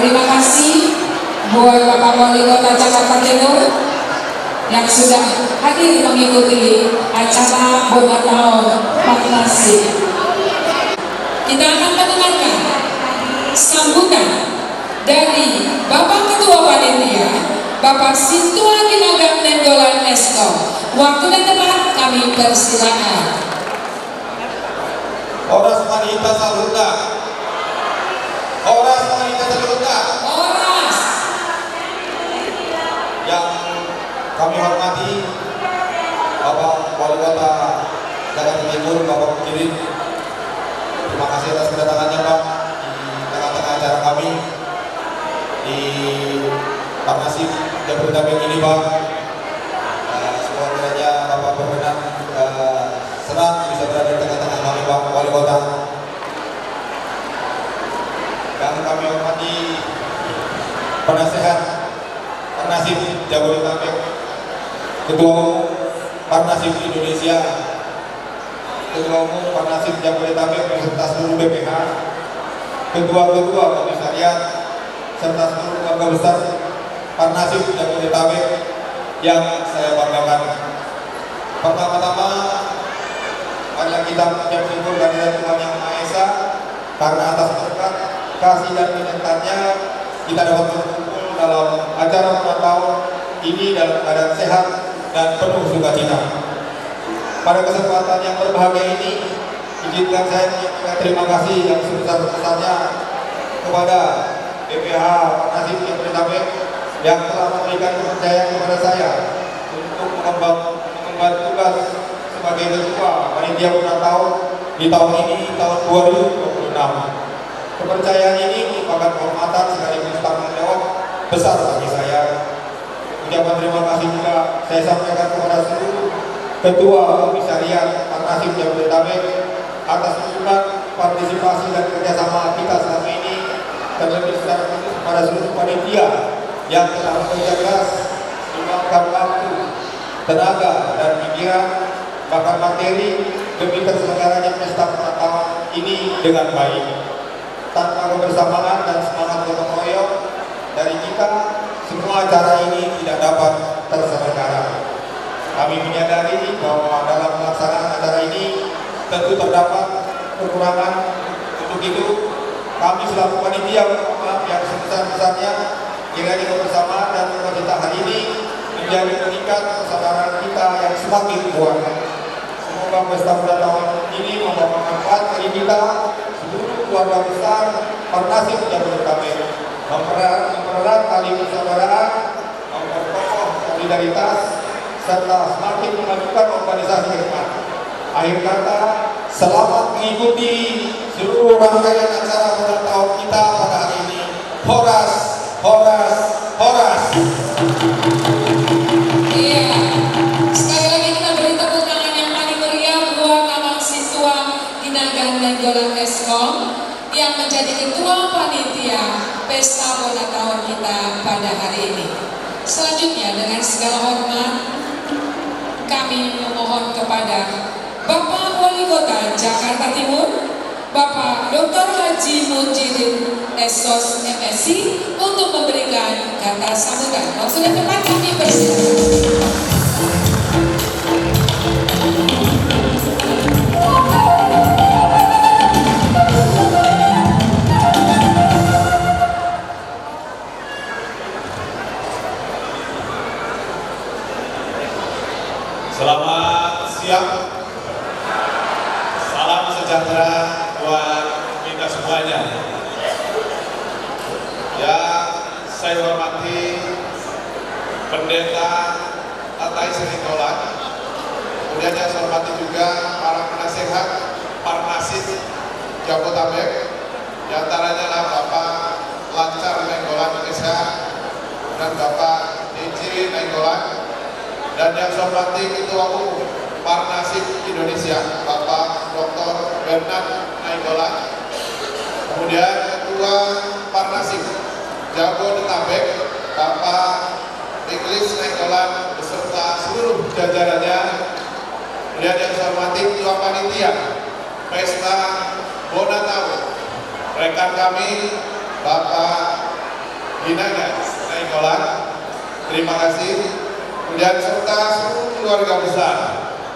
Terima kasih buat Bapak Wali Kota Jakarta Timur yang sudah hadir mengikuti acara Boga Tahun Partnership. Kita akan mendengarkan sambutan dari Bapak Ketua Panitia, Bapak Sintua Kinagam Nenggolan Eskom. Waktu dan tempat kami persilakan. Oras wanita saluta. Oras wanita saluta. Oras. Yang kami hormati Bapak Wali Kota Jakarta Timur, Bapak Mukirin. Terima kasih atas kedatangannya Pak di tengah-tengah acara kami di Partnership Jabodetabek ini Pak. Semoga kiranya Bapak berkenan senang bisa berada di tengah-tengah kami Pak Wali Kota. Yang kami hormati penasehat Partnership Jabodetabek, Ketua Umum Partnership Indonesia, Ketua Umum Partnership Jabodetabek beserta seluruh BPH, Ketua-ketua Komisariat serta seluruh keluarga besar Partnership Jabodetabek yang saya banggakan. Pertama-tama marilah kita mengucap syukur kehadirat Tuhan Yang Maha Esa karena atas berkat kasih dan penyertaannya kita dapat berkumpul dalam acara ulang tahun ini dalam keadaan sehat dan penuh sukacita. Pada kesempatan yang berbahagia ini, izinkan saya menyampaikan terima kasih yang sebesar-besarnya kepada BPH Partnership Jabodetabek yang telah memberikan kepercayaan kepada saya untuk mengemban tugas sebagai ketua panitia ulang tahun di tahun ini, tahun 2026. Kepercayaan ini merupakan kehormatan sekaligus tanggung jawab besar bagi saya. Ucapan terima kasih juga saya sampaikan kepada seluruh ketua komisariat Partnership Jabodetabek atas dukungan, partisipasi dan kerjasama kita selama ini, terlebih secara khusus kepada seluruh panitia yang telah bekerja keras meluangkan waktu, tenaga dan pikiran bahkan materi demi terselenggaranya pesta ulang tahun ini dengan baik. Tanpa kebersamaan dan semangat gotong royong dari kita, semua acara ini tidak dapat terselenggara. Kami menyadari bahwa dalam pelaksanaan acara ini tentu terdapat kekurangan. Untuk itu, kami selaku panitia yang sebesar-besarnya kiranya kebersamaan dan cita hari ini menjadi pengikat persaudaraan kita yang semakin kuat. Semoga pesta ulang tahun ini membawa manfaat bagi kita seluruh keluarga besar Partnership Jabodetabek, mempererat tali persaudaraan, memperkokoh solidaritas, serta semakin memajukan organisasi ke depan. Akhir kata, selamat mengikuti seluruh rangkaian acara ulang tahun kita pada hari ini. Horas, horas, horas. Iya, sekali lagi kita beri tepuk tangan yang paling meriah buat Bapak Sintua Kinagam Nenggolan Eskom yang menjadi ketua panitia pesta ulang tahun kita pada hari ini. Selanjutnya dengan segala hormat kami memohon kepada Bapak Wali Kota Jakarta Timur, Bapak Dr. Haji Mujirin Esos MSc untuk memberikan kata sambutan. Waktu dan tempat kami persilakan. Selamat siang. Salam sejahtera buat kita semuanya. Yang saya hormati Pendeta Atai Senikolan, kemudian yang saya hormati juga para penasehat Partnership Jabodetabek, di antaranya adalah Bapak Lancar Nenggolan Indonesia dan Bapak DJ Nenggolan, dan yang saya hormati Ketua Umum Partnership Indonesia Bapak Dr. Bernard Nainggolan, kemudian Ketua Partnership Jabodetabek Bapak Ikhlis Nainggolan beserta seluruh jajarannya, kemudian yang saya hormati Ketua Panitia Pesta Boga Tahun rekan kami Bapak Ginagas Nainggolan, terima kasih. Kemudian serta seluruh keluarga besar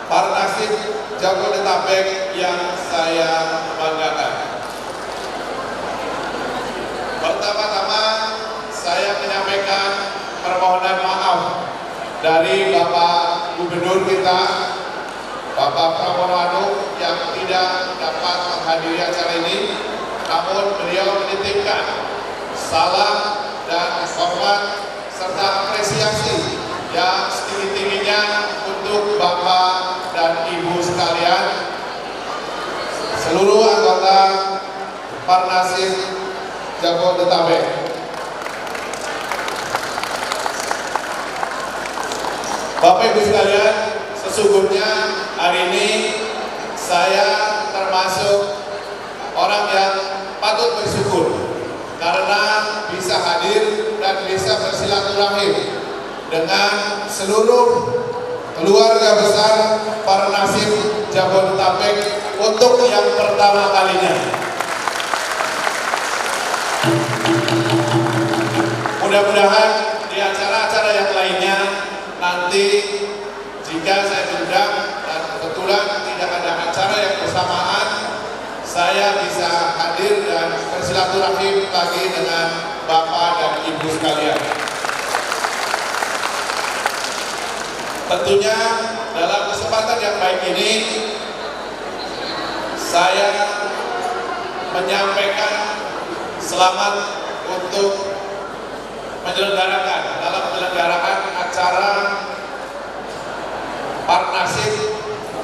Parnasib Jabodetabek yang saya banggakan. Pertama-tama saya menyampaikan permohonan maaf dari Bapak Gubernur kita, Bapak Pramono Anung, yang tidak dapat menghadiri acara ini, namun beliau menitipkan salam dan hormat serta apresiasi yang setinggi-tingginya untuk Bapak dan Ibu sekalian, seluruh anggota Parnasib Jabodetabek. Bapak Ibu sekalian, sesungguhnya hari ini saya termasuk orang yang patut bersyukur karena bisa hadir dan bisa bersilaturahim dengan seluruh keluarga besar Parnasib Jabodetabek untuk yang pertama kalinya. Mudah-mudahan di acara-acara yang lainnya nanti jika saya diundang dan kebetulan tidak ada acara yang bersamaan, saya bisa hadir dan bersilaturahim lagi dengan Bapak dan Ibu sekalian. Tentunya dalam kesempatan yang baik ini saya menyampaikan selamat untuk penyelenggaraan acara Parnasib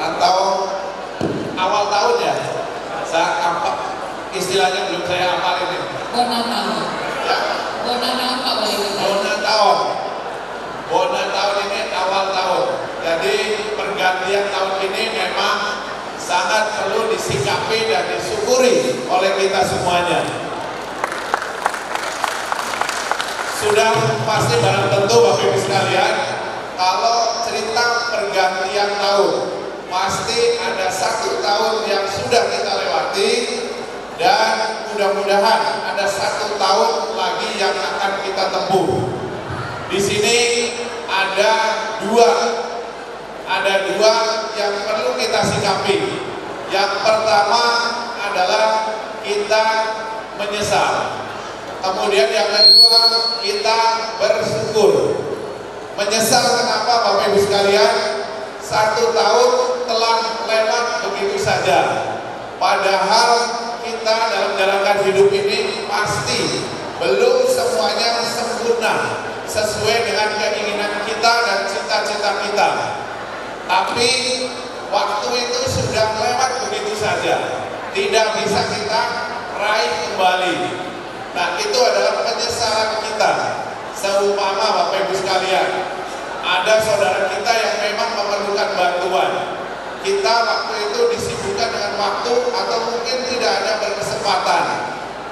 atau awal tahun ya. Saya istilahnya belum saya hafal ini. Bonatau. Ya. Bonatau Pak boleh kita. Bonatau ini awal tahun. Jadi pergantian tahun ini memang sangat perlu disikapi dan disyukuri oleh kita semuanya. Sudah pasti barang tentu Bapak Ibu sekalian, kalau cerita pergantian tahun pasti ada satu tahun yang sudah kita lewati dan mudah-mudahan ada satu tahun lagi yang akan kita tempuh. Di sini ada dua yang perlu kita sikapi. Yang pertama adalah kita menyesal. Kemudian yang kedua kita bersyukur. Menyesal kenapa Bapak Ibu sekalian? Satu tahun telah lewat begitu saja. Padahal kita dalam menjalankan hidup ini pasti belum semuanya sempurna sesuai dengan keinginan kita dan cita-cita kita. Tapi waktu itu sudah lewat begitu saja, tidak bisa kita raih kembali. Nah, itu adalah penyesalan kita. Seumpama Bapak Ibu sekalian, ada saudara kita yang memang memerlukan bantuan. Kita waktu itu disibukkan dengan waktu atau mungkin tidak ada berkesempatan.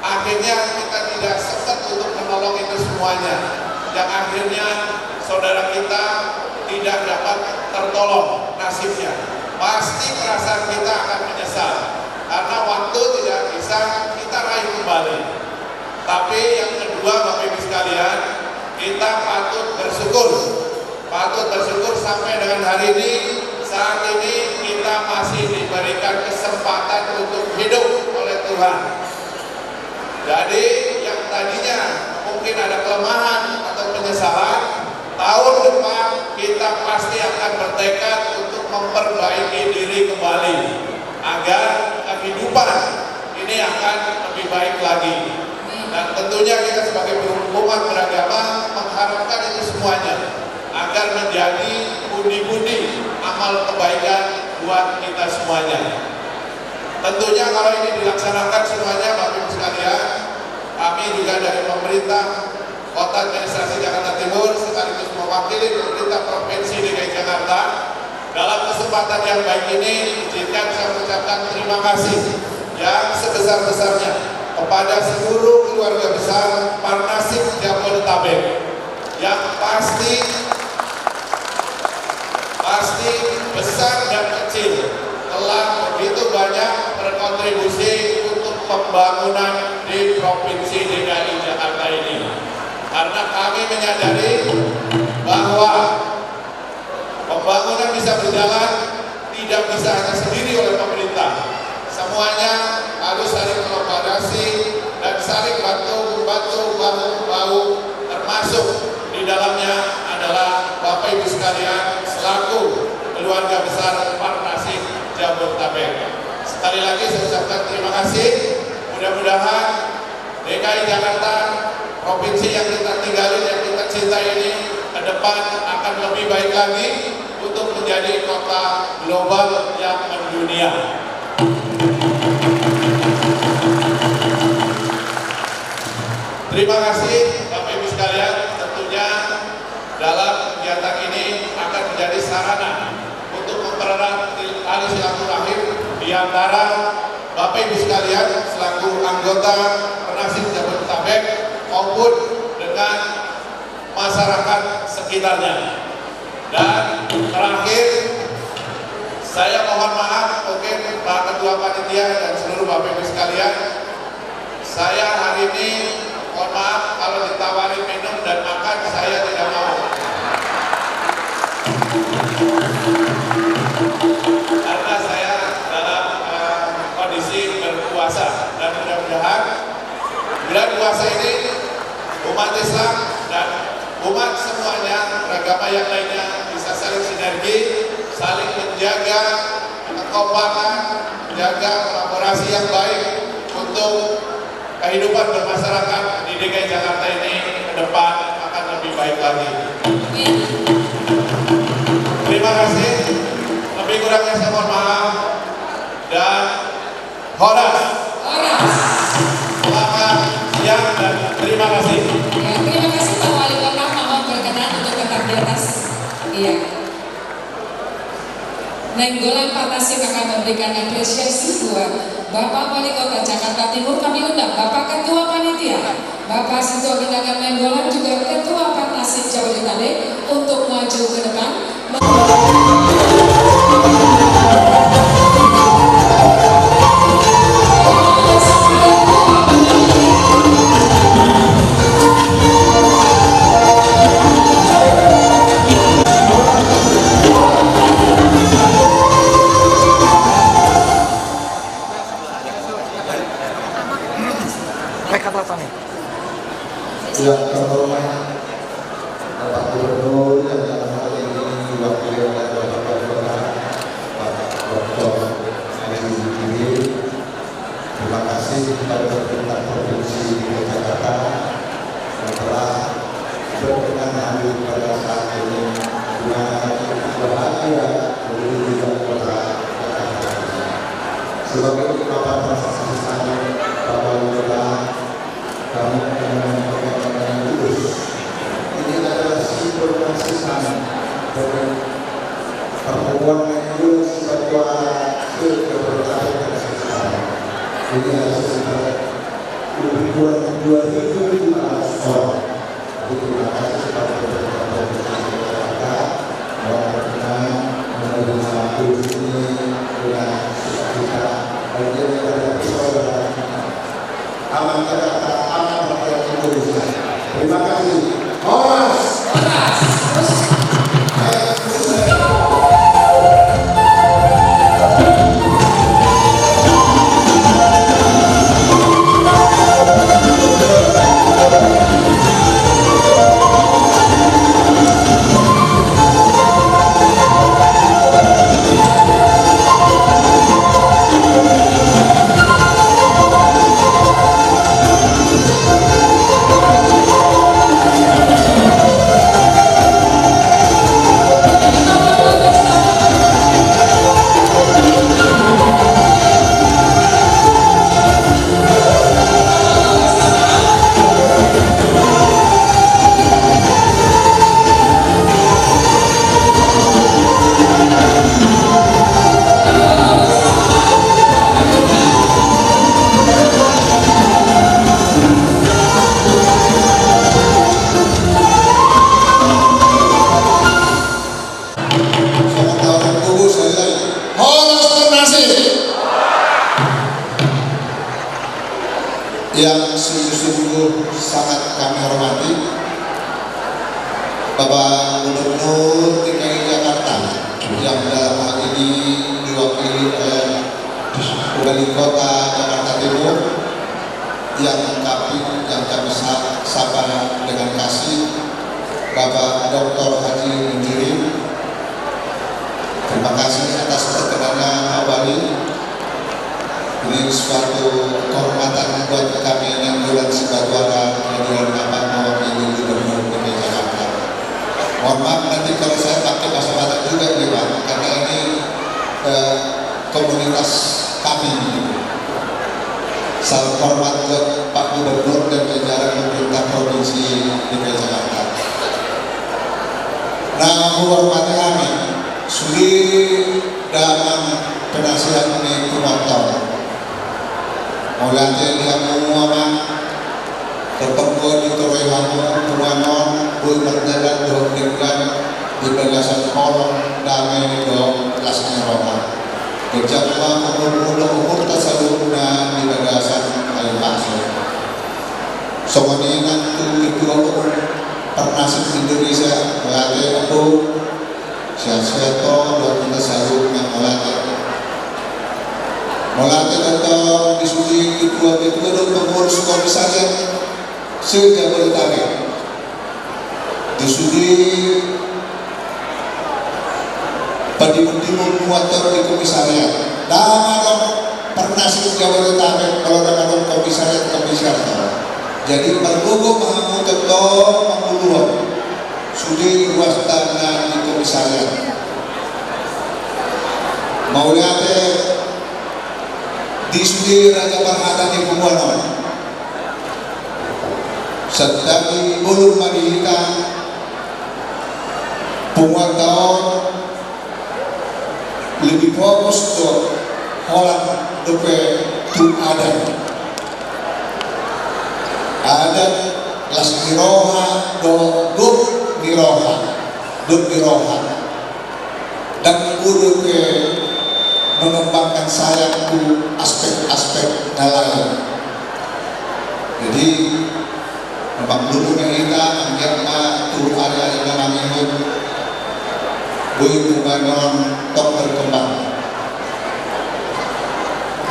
Akhirnya kita tidak sempat untuk menolong itu semuanya. Yang akhirnya saudara kita tidak dapat tertolong nasibnya. Pasti perasaan kita akan menyesal karena waktu tidak bisa kita raih kembali. Tapi yang kedua Bapak Ibu sekalian, kita patut bersyukur sampai dengan hari ini. Saat ini kita masih diberikan kesempatan untuk hidup oleh Tuhan. Jadi yang tadinya mungkin ada kelemahan atau penyesalan, tahun depan kita pasti akan bertekad untuk memperbaiki diri kembali agar kehidupan ini akan lebih baik lagi. Dan tentunya kita sebagai umat beragama mengharapkan itu semuanya agar menjadi pundi-pundi amal kebaikan buat kita semuanya. Tentunya kalau ini dilaksanakan semuanya Bapak Ibu sekalian, kami juga dari pemerintah Kota Administrasi Jakarta Timur sekaligus mewakili pemerintah Provinsi DKI Jakarta, dalam kesempatan yang baik ini izinkan saya mengucapkan terima kasih yang sebesar-besarnya kepada seluruh keluarga besar Parnasib Jabodetabek yang pasti besar dan kecil telah begitu banyak berkontribusi untuk pembangunan di Provinsi DKI Jakarta ini. karena kami menyadari bahwa pembangunan bisa berjalan tidak bisa hanya sendiri oleh pemerintah. Semuanya harus saling kolaborasi dan saling bantu-bantu bahu-bahu, termasuk di dalamnya adalah Bapak Ibu sekalian selaku keluarga besar Partnership Jabodetabek. Sekali lagi saya ucapkan terima kasih. Mudah-mudahan DKI Jakarta, provinsi yang kita tinggalin, yang kita cintai ini ke depan akan lebih baik lagi untuk menjadi kota global yang mendunia. Terima kasih Bapak Ibu sekalian. Tentunya dalam kegiatan ini akan menjadi sarana untuk mempererat tali silaturahim di antara Bapak Ibu sekalian selaku anggota Partnership Jabodetabek maupun dengan masyarakat sekitarnya. Dan terakhir, saya mohon maaf mungkin Pak Ketua Panitia dan seluruh Bapak Ibu sekalian, saya hari ini mohon maaf kalau ditawarin minum dan makan saya tidak mau, karena saya dalam kondisi berpuasa. Dan mudah-mudahan bulan puasa ini umat Islam dan umat semuanya beragama yang lainnya bisa saling sinergi, saling menjaga kekompakan, menjaga kolaborasi yang baik untuk kehidupan bermasyarakat di DKI Jakarta ini ke depan akan lebih baik lagi. Terima kasih. Lebih kurangnya saya mohon maaf dan horas. Selamat siang dan terima kasih. Ya, terima kasih Pak Wali Kota, mohon berkenan untuk tetap di atas. Iya. Nainggolan Partnership akan memberikan apresiasi buat Bapak Wali Kota Jakarta Timur. Kami undang Bapak Ketua Panitia, Bapak Sinto Ginangan Nainggolan, juga Ketua Partnership Jabodetabek untuk maju ke depan. Yang terhormat Bapak Gubernur yang dalam hal ini diwakili oleh Bapak Wali Kota Pak Dr. Edi Mulyadi. Terima kasih kepada pemerintah Provinsi DKI Jakarta yang telah berkenan hadir pada saat ini dengan bahagia menuju kota Jakarta. Sebagai ungkapan rasa sayang Bapak Wali Kota, kami ini adalah sinkronisasi dari pertemuan itu sebagai keberkatan dan sejarah. Ini adalah sekitar lebih kurang 2.500 orang. Terima kasih kepada pemerintah Provinsi Jakarta yang berkenan menerima kursi ini dengan sukacita. Bagian dari persaudaraan aman Jakarta, aman rakyat Indonesia. Terima kasih. Horas. Yang sungguh-sungguh sangat kami hormati Bapak Gubernur DKI Jakarta yang dalam hal ini diwakili oleh Wali Kota Jakarta Timur yang kami sapa dengan kasih, Bapak Dr. Haji Munjirin. Terima kasih atas perkenannya Pak Wali. Ini suatu kehormatan buat kami yang bulan Sibatwara yang Bapak mewakili Gubernur DKI Jakarta. Mohon maaf nanti kalau saya pakai bahasa Batak juga nih Pak, karena ini komunitas kami. Salam hormat buat Pak Gubernur dan jajaran pemerintah Provinsi DKI Jakarta. Nah, menghormati kami, sudi dalam penasihat ini kumotor. Mulai dia menguaman tertempuh di Torehamu, Pumanon, Bui Berjalan, Dohdikan, di Bagasan Kolong, Damai, Doh, Lasnya Roma. Kejamah umur tasaluna di Bagasan, Ayu Pakso. Sokoningan tu Ketua Pernasib Indonesia, melatih aku, Syasweto, Doh Tasaluna, melatih datang disuji Ketua dan pengurus komisariat se-Jabodetabek. Disuji Padimun muator di komisariat. Dalam Pernasib Jabodetabek kalau ada komisariat. Jadi perlu mengamu ketok penguluan sudi ruas tanah di komisariat. Mau lihat di sudi Raja Parhata di Pembuanon sedang di Ulur Madinah Pembuat tahun lebih fokus ke Holland DP tu ada las miroha duk miroha dan guru ke mengembangkan saya ke aspek-aspek nelayan. Jadi memang dulu kita anggap tu area yang namanya Bui Bumanon tok berkembang.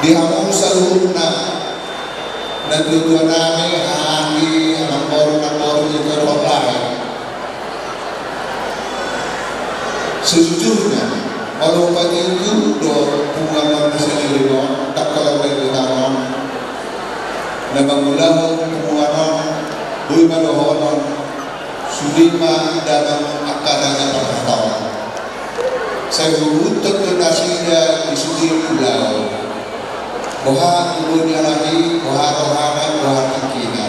Di Hamung Saluhuna dan tujuan kami ahli anak-anak juga online. Sejujurnya kalau pagi itu Pumanon sendiri tak kalau beritahuan dan bangunan Pumanon Bui Madohonon Sudima dalam akarnya pertama. Saya butuh donasinya di sudut pulau. Boha turunnya lagi, boha rohana, boha kekina.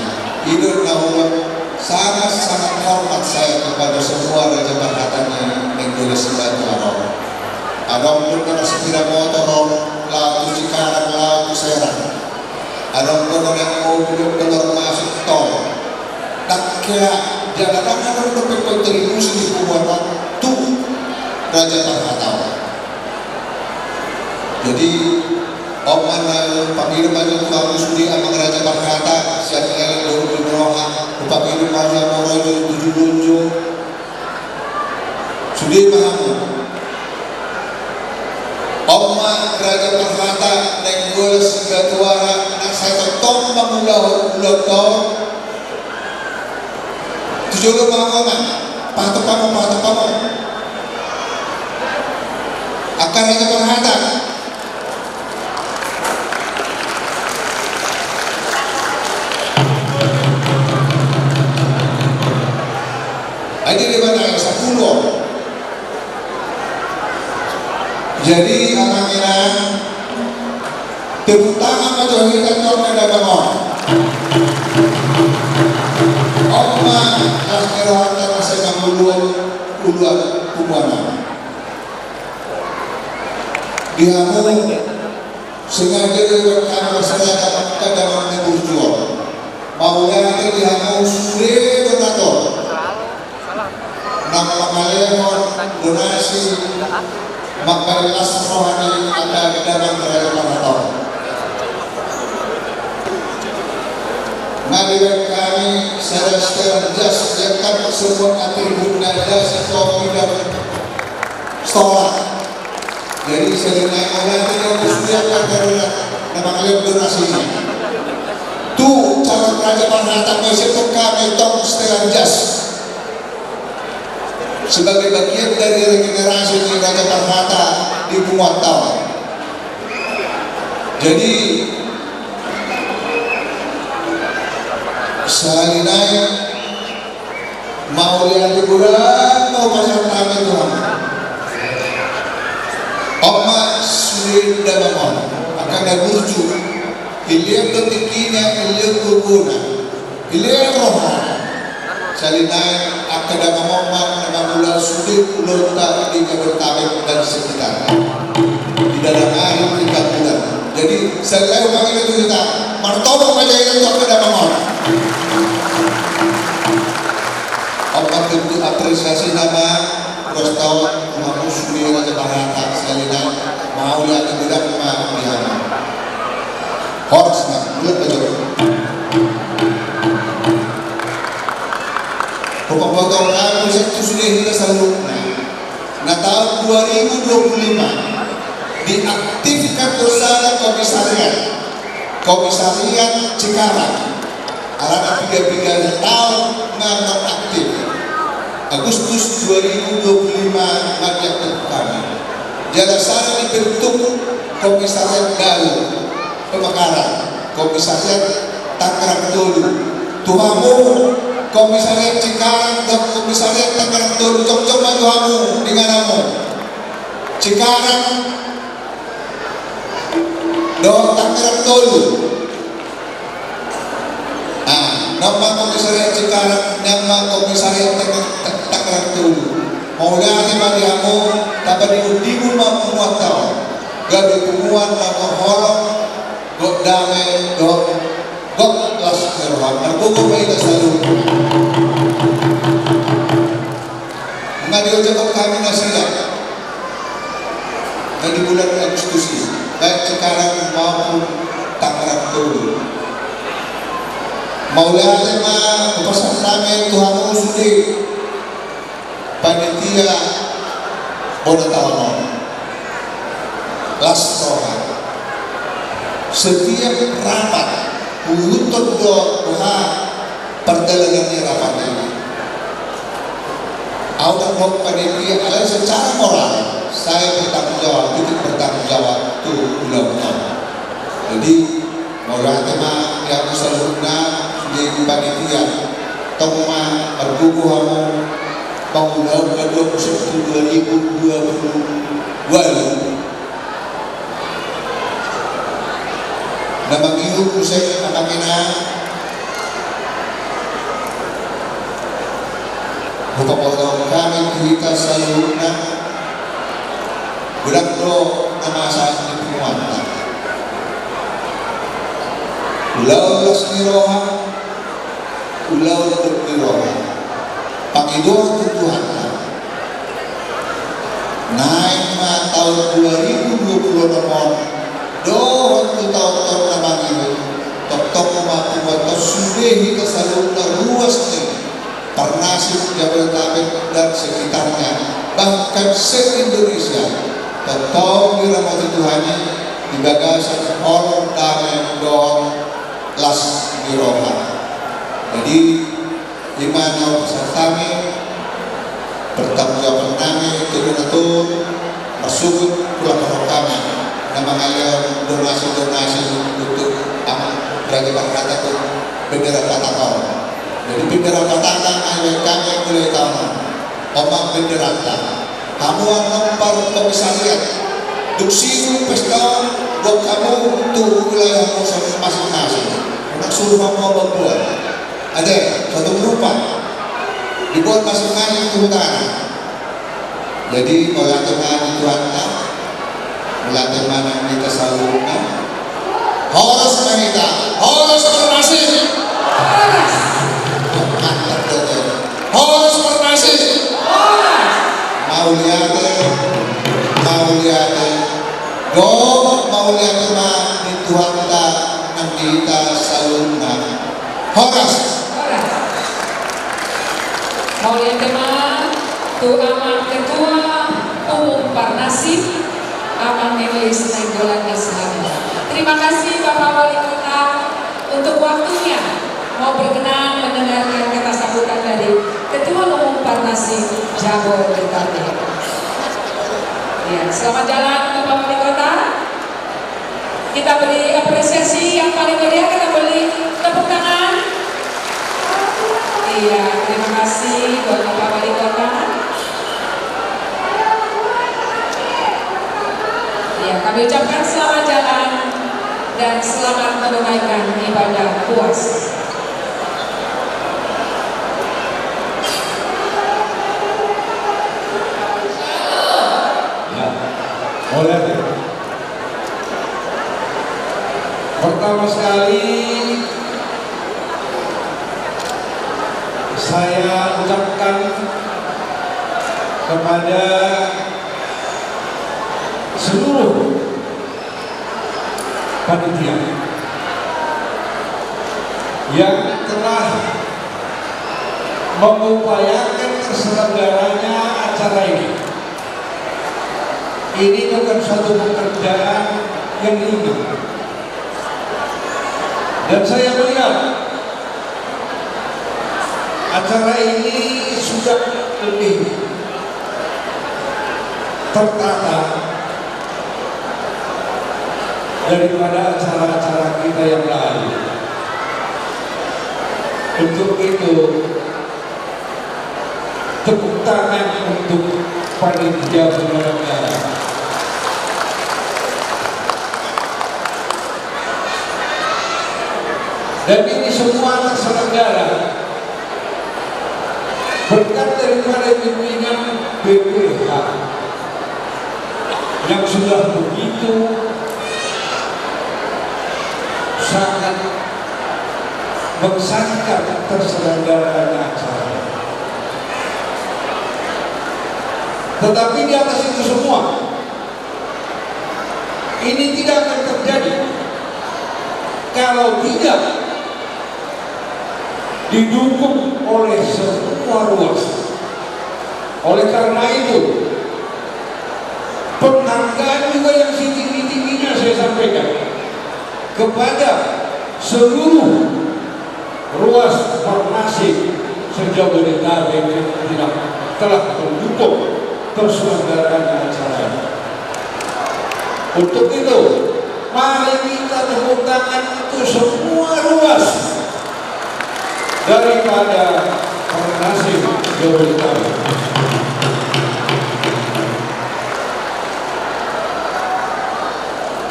Hidup namun sangat hormat saya kepada semua Raja Parhatanya yang boleh sebantu Arab. Arab pun karena sepeda motor, lalu Cikarang, lalu Serang. Arab pun yang mobil keluar masuk tol. Tak kira jangan ada berkontribusi di Pembuanan tuh Raja Parhata. Jadi Oman Pakiru Maju Kamu Sudi Amang Raja Parhata Siapnya Dulu Beroha Pakiru Maju Amorojo 77 Sudi Mahamu Oman Raja Parhata Nenggol Sigatuara Nak saya tetong Mengulau tahun 70 Mahaman Patok kamu akan Raja Parhata ini di mana yang 10. Jadi anak-anak tepuk tangan majukan tahun ada bangun. Oma akhirnya masih nguluan Pembuanan. Dihamu sengaja dengan saya dalam negosiasi. Maunya dihamu sudah bernator. Nama Malehon donasi Makbarilas rohani ada dalam Raja Parhata. Mengaliran kami secara jas yang kami semua atribut nada sesuatu dan sekolah. Jadi selama orang yang bersuliakan karena nama kalian donasinya. Tu calon raja Parhata Mesir kami tong setelah jas sebagai bagian dari regenerasi di Raja Parhata di Pumuantau. Jadi salinai mau lihat hiburan mau pasang tangan Tuhan. Oma sulit dalam akan ada lucu. Iliam ketingginya, iliam berguna, iliam rohani. Salinai akan ada ngomong nama bulan sulit lontar di Jabodetabek dan sekitarnya. Di dalam akhir 3 bulan. Jadi saya panggil itu kita martoba aja itu akan ada ngomong. Apa bentuk apresiasi nama Prostawan Muhammad Sudir Raja Parhata Salinai mau lihat tidak mau lihat. Horas nak, bulat aja. Pokok-pokok kami itu sudah kita selalu. Nah tahun 2025 diaktifkan bersama komisariat Cikarang. Alana 3 tahun aktif. Agustus 2025 diaktif kami. Jadi sana dibentuk komisariat baru. Pemekaran, komisariat Tangerang Tolu, Tuhamu, komisariat Cikarang dan komisariat Tangerang Tolu, cocok Tuhamu dengan kamu. Cikarang, do Tangerang Tolu. Nama komisariat Cikarang, nama komisariat Tangerang Tolu. Mau lihat bagi kamu, tapi diudimu mau muatau, gak ditemuan mau horong. Gok damai, gok kelas kerohan. Aku baik selalu. Mengadio jawab kami nasihat. Dan di bulan Agustus ini, baik Cikarang maupun Tangerang Tolu. Mau lihat tema pesan kami Tuhan Sudi panitia Bonataono Lastohan. Setiap rapat untuk doa perjalanan rapat ini awal panitia adalah secara moral saya bertanggung jawab, itu bertanggung jawab itu ulang-ulang. Jadi moral tema yang selanjutnya di panitia toma berbuku kamu bangunan ke 2022 nama hidup saya anak-anak buka potong kami kita selalu budak do nama saat di Pumuantau ulau lasniroha ulau lasniroha pakai doa Tuhan naik tahun 2020 nomor doa tahun nama ini tok buat sudah kita selalu luas nih Parnasif Jabodetabek dan sekitarnya bahkan se-Indonesia tetap dirahmati Tuhan di bagasan orang damai doang las diroha. Jadi gimana pesertanya bertanggung jawab kami itu masuk pulang ke kami nama ngalir donasi untuk Raja Parhata itu bendera Patakau. Jadi bendera Patakau ayat kami mulai tahun omong bendera kamu nomor komisariat duksiku pesta buat kamu untuk wilayah masing-masing nak suruh kamu membuat ada satu berupa dibuat masing-masing keutamaan. Jadi mulai Tuhan mulai mana kita selalu harus menita harus bernasib harus bernasib mau lihat mau lihat mah di Tuhan kita nanti kita selalu Horas. Mau yang teman, tu aman ketua umum Parnasim, Aman Melis Nainggolan Islami. Terima kasih Bapak Wali Kota untuk waktunya mau berkenan mendengarkan kata sambutan dari Ketua Umum Parnasim Jabodetabek. Ya, selamat jalan Bapak Wali Kota. Kita beri apresiasi yang paling meriah, kita beri tepuk tangan. Iya, terima kasih buat Bapak Wali Kota. Ya, kami ucapkan selamat jalan dan selamat menunaikan ibadah puasa. Ya, boleh. Pertama sekali saya ucapkan kepada seluruh panitia yang telah mengupayakan terselenggaranya acara ini. Ini bukan suatu pekerjaan yang ringan, dan saya melihat acara ini sudah lebih tertata daripada acara-acara kita yang lalu. Untuk itu, tepuk tangan untuk panitia penyelenggara. Dan ini semua terselenggara berkat daripada bimbingan BPH yang sudah begitu sangat mengsahkan terselenggaranya acara. Tetapi di atas itu semua, ini tidak akan terjadi kalau tidak didukung oleh semua ruas. Oleh karena itu, penghargaan juga yang setinggi-tingginya saya sampaikan kepada seluruh ruas Parnasim se-Jabodetabek yang telah mendukung terselenggaranya acara ini. Untuk itu, mari kita tepuk tangan untuk semua ruas daripada Parnasim Jabodetabek.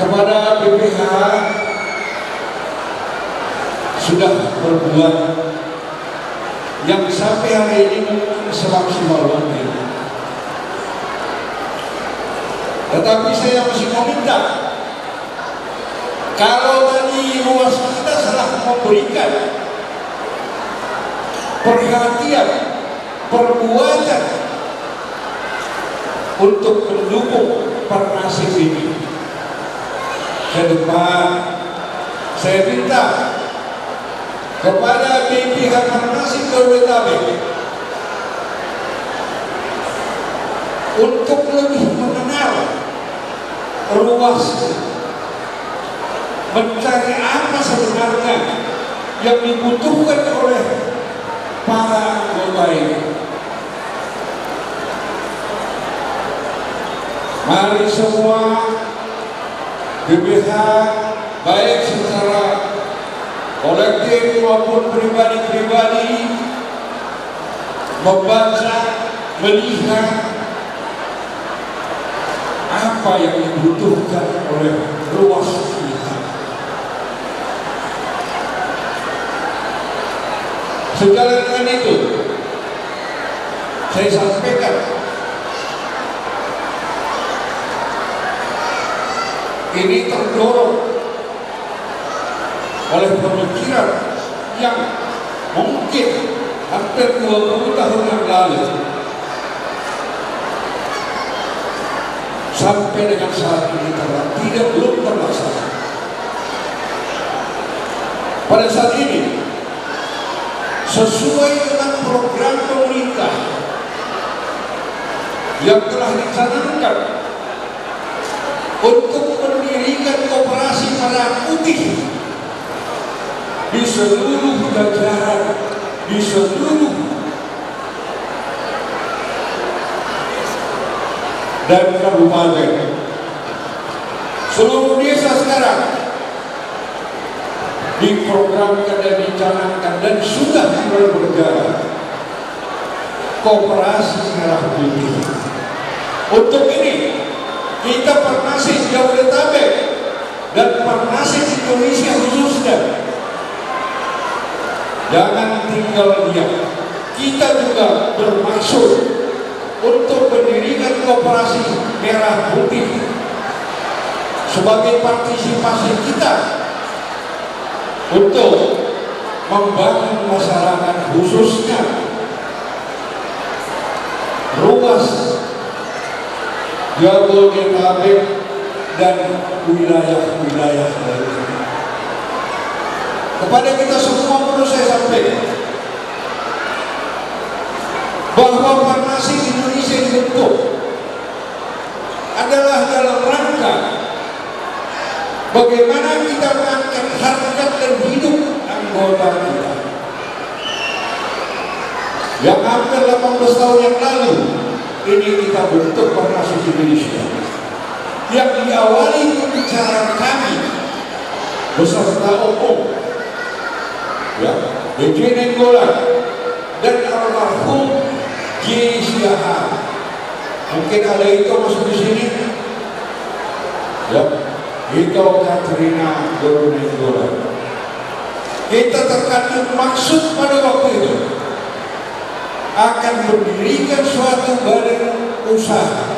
Kepada BPH sudah berbuat yang sampai hari ini mungkin semaksimal mungkin. Tetapi saya masih meminta, kalau tadi ruas kita telah memberikan perhatian, perbuatan untuk mendukung Parnasim ini, ke depan saya minta kepada BPH Parnasim Jabodetabek untuk lebih mengenal ruas, mencari apa sebenarnya yang dibutuhkan oleh para anggota ini. Mari semua BPH baik secara kolektif maupun pribadi-pribadi membaca, melihat apa yang dibutuhkan oleh ruas kita. Sejalan dengan itu, saya sampaikan ini terdorong oleh pemikiran yang mungkin hampir 20 tahun yang lalu sampai dengan saat ini belum terlaksana. Pada saat ini sesuai dengan program pemerintah yang telah dicanangkan untuk mendirikan koperasi merah putih di seluruh jajaran, di seluruh dan kabupaten, seluruh desa sekarang diprogramkan dan dicanangkan dan sudah mulai berjalan koperasi merah putih. Untuk ini kita Parnasis Jabodetabek dan Parnasis Indonesia khususnya jangan tinggal diam. Kita juga bermaksud untuk mendirikan koperasi merah putih sebagai partisipasi kita untuk membangun masyarakat khususnya ruas Jabodetabek dan wilayah-wilayah lainnya. Kepada kita semua perlu saya sampaikan bahwa Parnasis Indonesia dibentuk adalah dalam rangka bagaimana kita mengangkat harkat dan hidup anggota kita. Yang hampir 18 tahun yang lalu ini kita bentuk Parnasis Indonesia yang diawali pembicaraan kami beserta umum ya, B.J. Nainggolan dan almarhum J. Siahaan. Mungkin ada itu masuk di sini ya, itu Katrina Guru Nainggolan. Kita terkandung maksud pada waktu itu akan mendirikan suatu badan usaha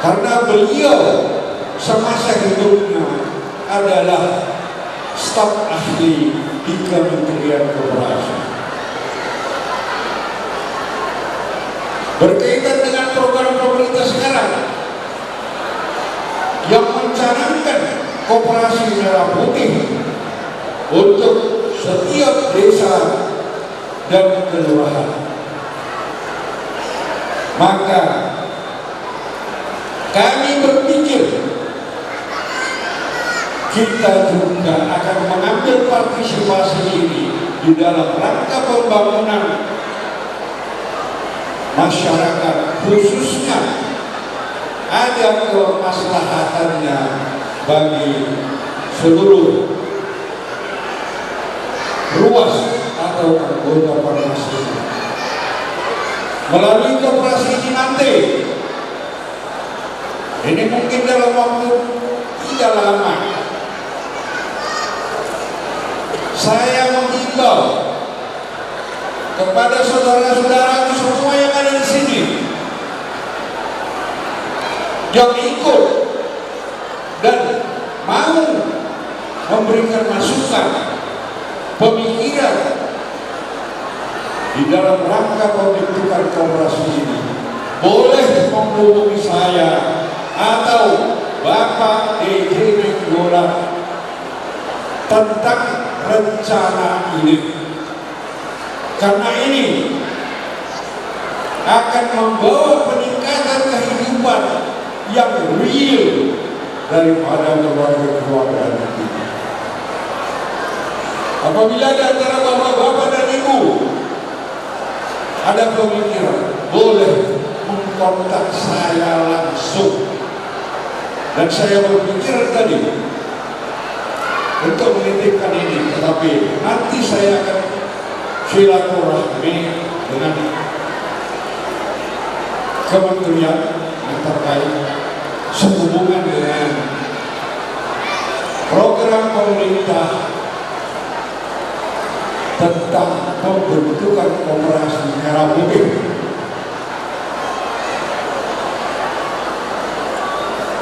karena beliau semasa hidupnya adalah staf ahli di Kementerian Koperasi. Berkaitan dengan program pemerintah sekarang yang mencanangkan koperasi merah putih untuk setiap desa dan kelurahan, maka kami berpikir kita juga akan mengambil partisipasi ini di dalam rangka pembangunan masyarakat, khususnya ada kemaslahatannya bagi seluruh ruas atau anggota Parnasis. Melalui koperasi ini nanti, ini mungkin dalam waktu tidak lama, saya mengimbau kepada saudara-saudara semua yang ada di sini yang ikut dan mau memberikan masukan, pemikiran di dalam rangka pembentukan koperasi ini, boleh menghubungi saya atau Bapak D.J. Nainggolan tentang rencana ini, karena ini akan membawa peningkatan kehidupan yang real daripada keluarga-keluarga kita. Apabila di antara bapak-bapak dan ibu ada pemikiran, boleh mengkontak saya langsung. Dan saya berpikir tadi untuk menitipkan ini, tetapi nanti saya akan silaturahmi dengan kementerian yang terkait sehubungan dengan program pemerintah tentang pembentukan koperasi merah putih.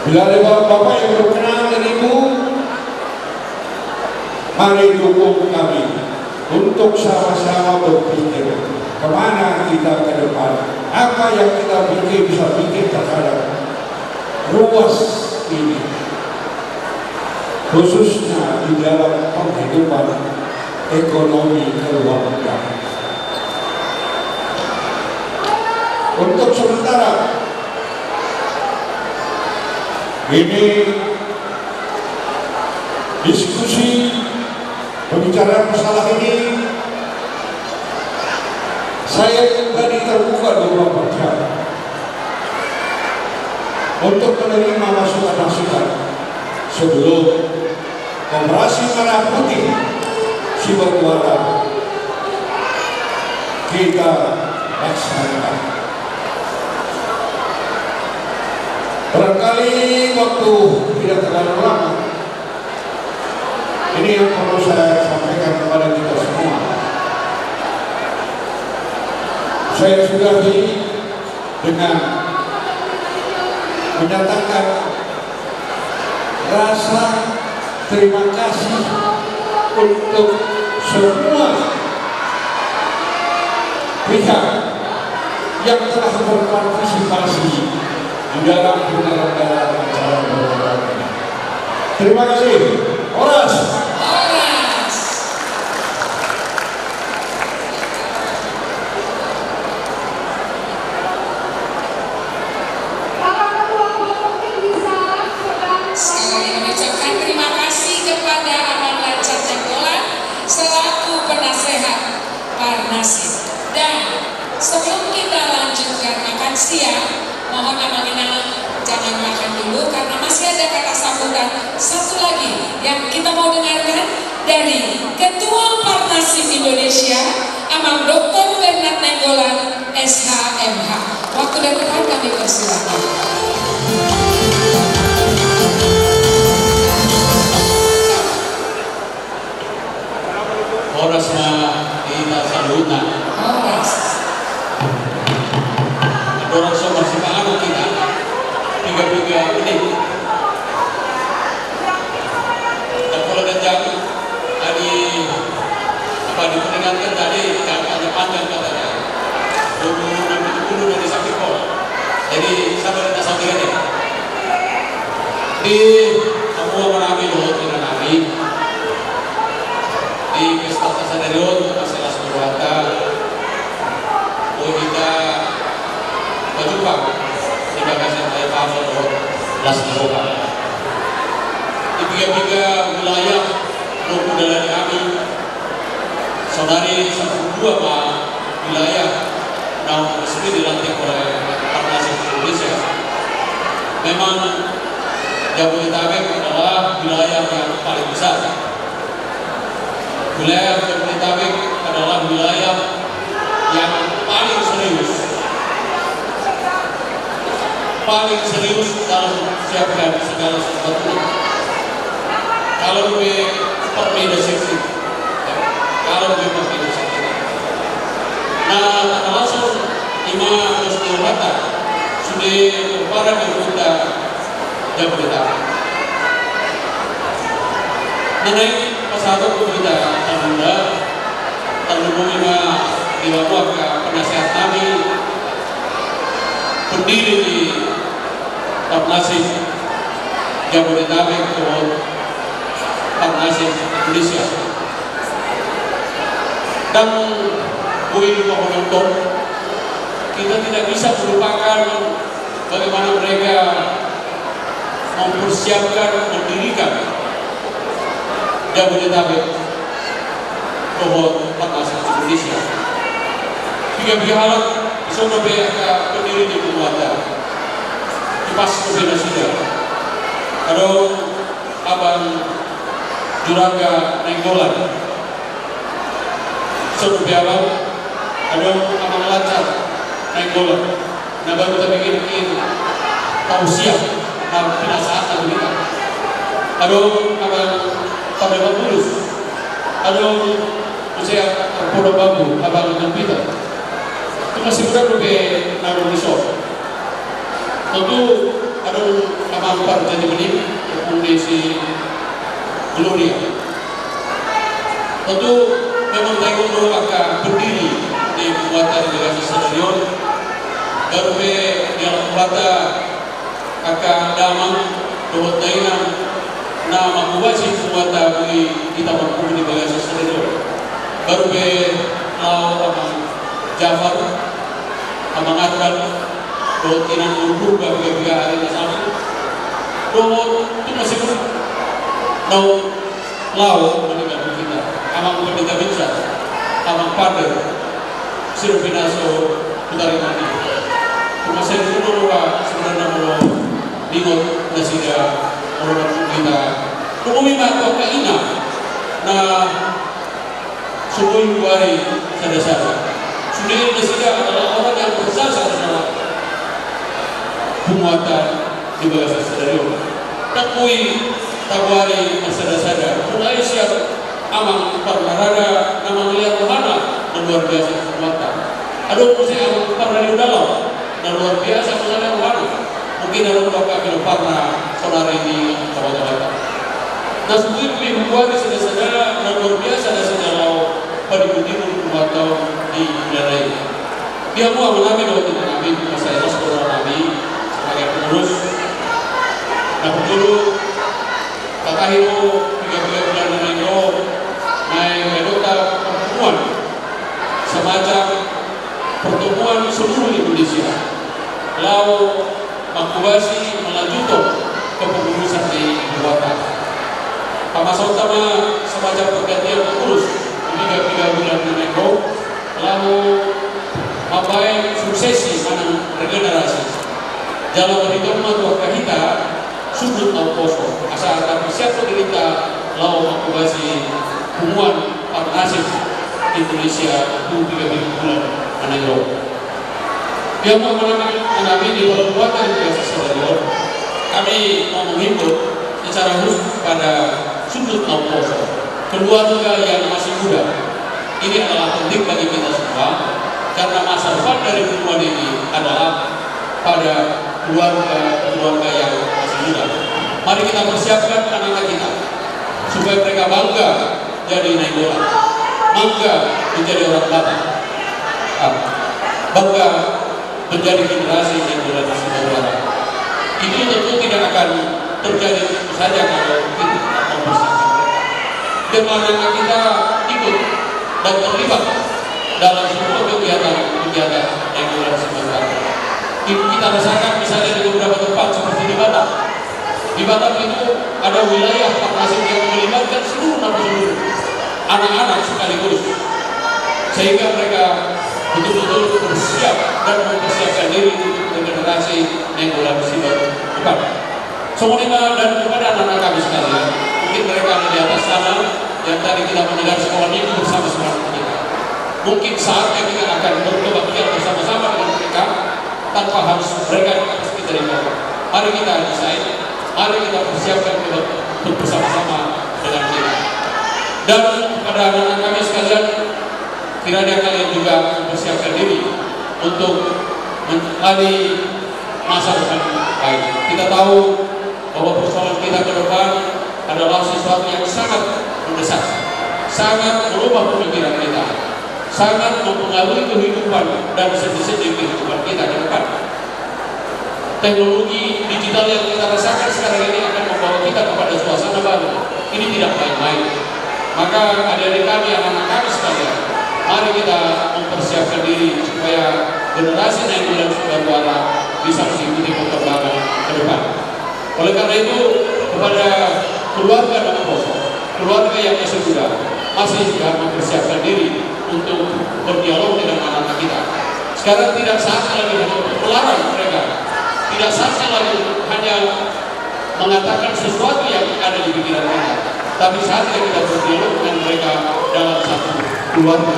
Bila ada bapak-bapak yang berkenan dan ibu, mari dukung kami untuk sama-sama berpikir kemana kita ke depan, apa yang kita bisa bikin terhadap ruas ini, khususnya di dalam penghidupan ekonomi keluarga. Untuk sementara ini diskusi pembicaraan masalah ini saya pribadi terbuka 24 jam untuk menerima masukan-masukan sebelum operasi merah putih Siberkuala kita laksanakan. Barangkali waktu tidak terlalu lama, ini yang perlu saya sampaikan kepada kita semua. Saya sudahi dengan menyatakan rasa terima kasih untuk semua pihak yang telah berpartisipasi di dalam penyelenggaraan acara pemerintahan ini. Terima kasih. Horas. Sekali mengucapkan terima kasih kepada Abang Lancar Nainggolan selaku penasehat Parnasib. Dan sebelum kita lanjutkan makan siang, mohon Abang Inang jangan makan dulu karena masih ada kata sambutan satu lagi yang kita mau dengarkan dari Ketua Parnasib Indonesia, Abang Dr. Bernard Nainggolan, SHMH. Waktu dan tempat kami persilakan. Oras na itasalutan. Horas. Orang sama si paano kita 3 menit. Kalau ada jam tadi apa diperingatkan tadi kampanye panjang katanya 20 dari sakit kok. Jadi sabar kita sampaikan ya. Di semua menami loh dengan kami di pesta Kasadarion masalah Surwata kita berjumpa terima kasih saya Pak Soto Las Eropa di tiga wilayah Luku dari kami saudari 102 wilayah namun resmi dilantik oleh Parnasib Indonesia. Memang Jabodetabek adalah wilayah yang paling besar. Wilayah Jabodetabek adalah wilayah yang paling serius dalam mempersiapkan segala sesuatu. Kalau lebih perbeda seksi, kalau lebih perbeda seksi. Nah, langsung 5 Surwata sudah berparah di kota Jabodetabek. Mengenai pasal kita alhamdulillah terhubung di bawah penasihat kami berdiri di Parnasib Jabodetabek atau Parnasib Indonesia. Dan poin penonton kita tidak bisa melupakan bagaimana mereka mempersiapkan mendirikan Jabodetabek Pohon Parnasib Indonesia. 3 pihak Sono BK pendiri di Purwata di pas kombinasinya ada Abang Juraga Nainggolan Sono BK ada Abang Lancar Nainggolan nah baru kita bikin tausiah dan pinasaan kita ada Abang Pabrik Bulus ada usia Terpura Bambu Abang Nampita masih berapa ke Naruh Resort. Tentu ada nama jadi benih kondisi Gloria. Tentu memang Taekwondo akan berdiri di Purwata Delegasi Stadion. Baru di dalam Purwata akan damang dohot dainang nama Bupati Purwata bagi kita mampu di Delegasi Stadion. baru be lau amang Jafar amang Adkan do tinan urur biga hari na sama do tu masih nau lau meninggal kita amang pendeta bisa amang pader siru binaso putari mati cuma saya dulu sebenarnya mau lingot nasida orang kita umumnya atau kaina na sumui kuari sada-sada sudah nasida adalah orang yang bersasa dalam penguatan di bahasa sadario takui tabuari sada-sada mulai siap amang parmarada nama melihat rohana dan luar biasa penguatan aduh saya amang parna di dalam dan luar biasa mengenai rohana mungkin ada beberapa kilo parna saudara ini kawan-kawan nah sebelum membuat sada-sada dan luar biasa dan saudara pada kunjungan penguatan di wilayah ini dia mau mengambil waktu mengambil masa itu sekolah Nabi sebagai pengurus nah dulu kakak itu 3 bulan menengok naik medota pertemuan semacam pertemuan seluruh Indonesia lalu Makubasi melanjutkan ke pengurusan di Buatan Pamasau sama semacam pergantian pengurus 3 bulan menengok lalu Mabai suksesi mana regenerasi dalam perhitungan waktu kita sudut naukoso asal tapi siapa derita lau makubasi hubungan parnasib Indonesia 3 bulan menengok dia mau mengambil di perbuatan biasa saudara kami mau menghimbau secara khusus pada sudut naukoso keluarga yang masih muda ini adalah penting bagi kita semua karena masa depan dari perempuan ini adalah pada keluarga yang masih muda. Mari kita persiapkan anak-anak kita supaya mereka bangga jadi naikola, bangga menjadi orang Batak, bangga menjadi generasi naikola di Sumatera. Itu tentu tidak akan terjadi saja kalau kita mempersiapkan. Dan anak-anak kita ikut dan terlibat dalam semua kegiatan yang dilaksanakan. Kita rasakan misalnya di beberapa tempat seperti di Batam. Di Batam itu ada wilayah parnasib yang melibatkan seluruh narasumber anak-anak sekaligus, sehingga mereka betul-betul bersiap dan mempersiapkan diri untuk generasi yang berlangsung depan. Semoga dan kepada anak-anak kami sekalian, mungkin mereka ada di atas sana yang tadi kita mendengar sekolah minggu bersama-sama kita. Mungkin saatnya kita akan berbaktian bersama-sama dengan mereka tanpa harus mereka harus kita terima. Mari kita desain, mari kita persiapkan untuk bersama-sama dengan kita. Dan kepada anak-anak kami sekalian, kiranya kalian juga mempersiapkan diri untuk mencari masa depan baik. Kita tahu bahwa persoalan kita ke depan adalah sesuatu yang sangat mendesak, sangat merubah pemikiran kita, sangat mempengaruhi kehidupan dan sendi-sendi kehidupan kita ke depan. Teknologi digital yang kita rasakan sekarang ini akan membawa kita kepada suasana baru. Ini tidak main-main. Maka adik-adik kami, anak-anak kami sekalian, mari kita mempersiapkan diri supaya generasi yang bulan Sumatera bisa mengikuti perkembangan ke depan. Oleh karena itu, kepada keluarga dan keluarga yang masih muda, masih juga mempersiapkan diri untuk berdialog dengan anak-anak kita. Sekarang tidak saatnya lagi melarang mereka, tidak saatnya lagi hanya mengatakan sesuatu yang ada di pikiran kita, tapi saatnya kita berdialog dengan mereka dalam satu keluarga.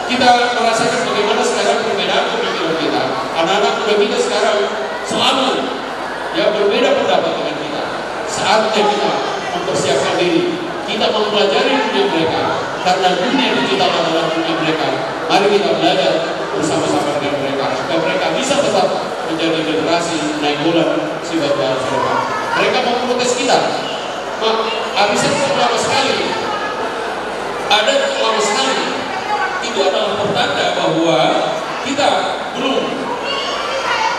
Kita merasakan bagaimana sekarang perbedaan pemikiran kita. Anak-anak muda kita sekarang selalu berbeda pendapat dengan kita. Saatnya kita mempersiapkan diri, kita mempelajari dunia mereka, karena dunia digital adalah dunia mereka. Mari kita belajar bersama-sama dengan mereka supaya mereka bisa tetap menjadi generasi naikola si bapak mereka. Mereka memprotes kita, arisan lama sekali, ada lama sekali. Itu adalah pertanda bahwa kita belum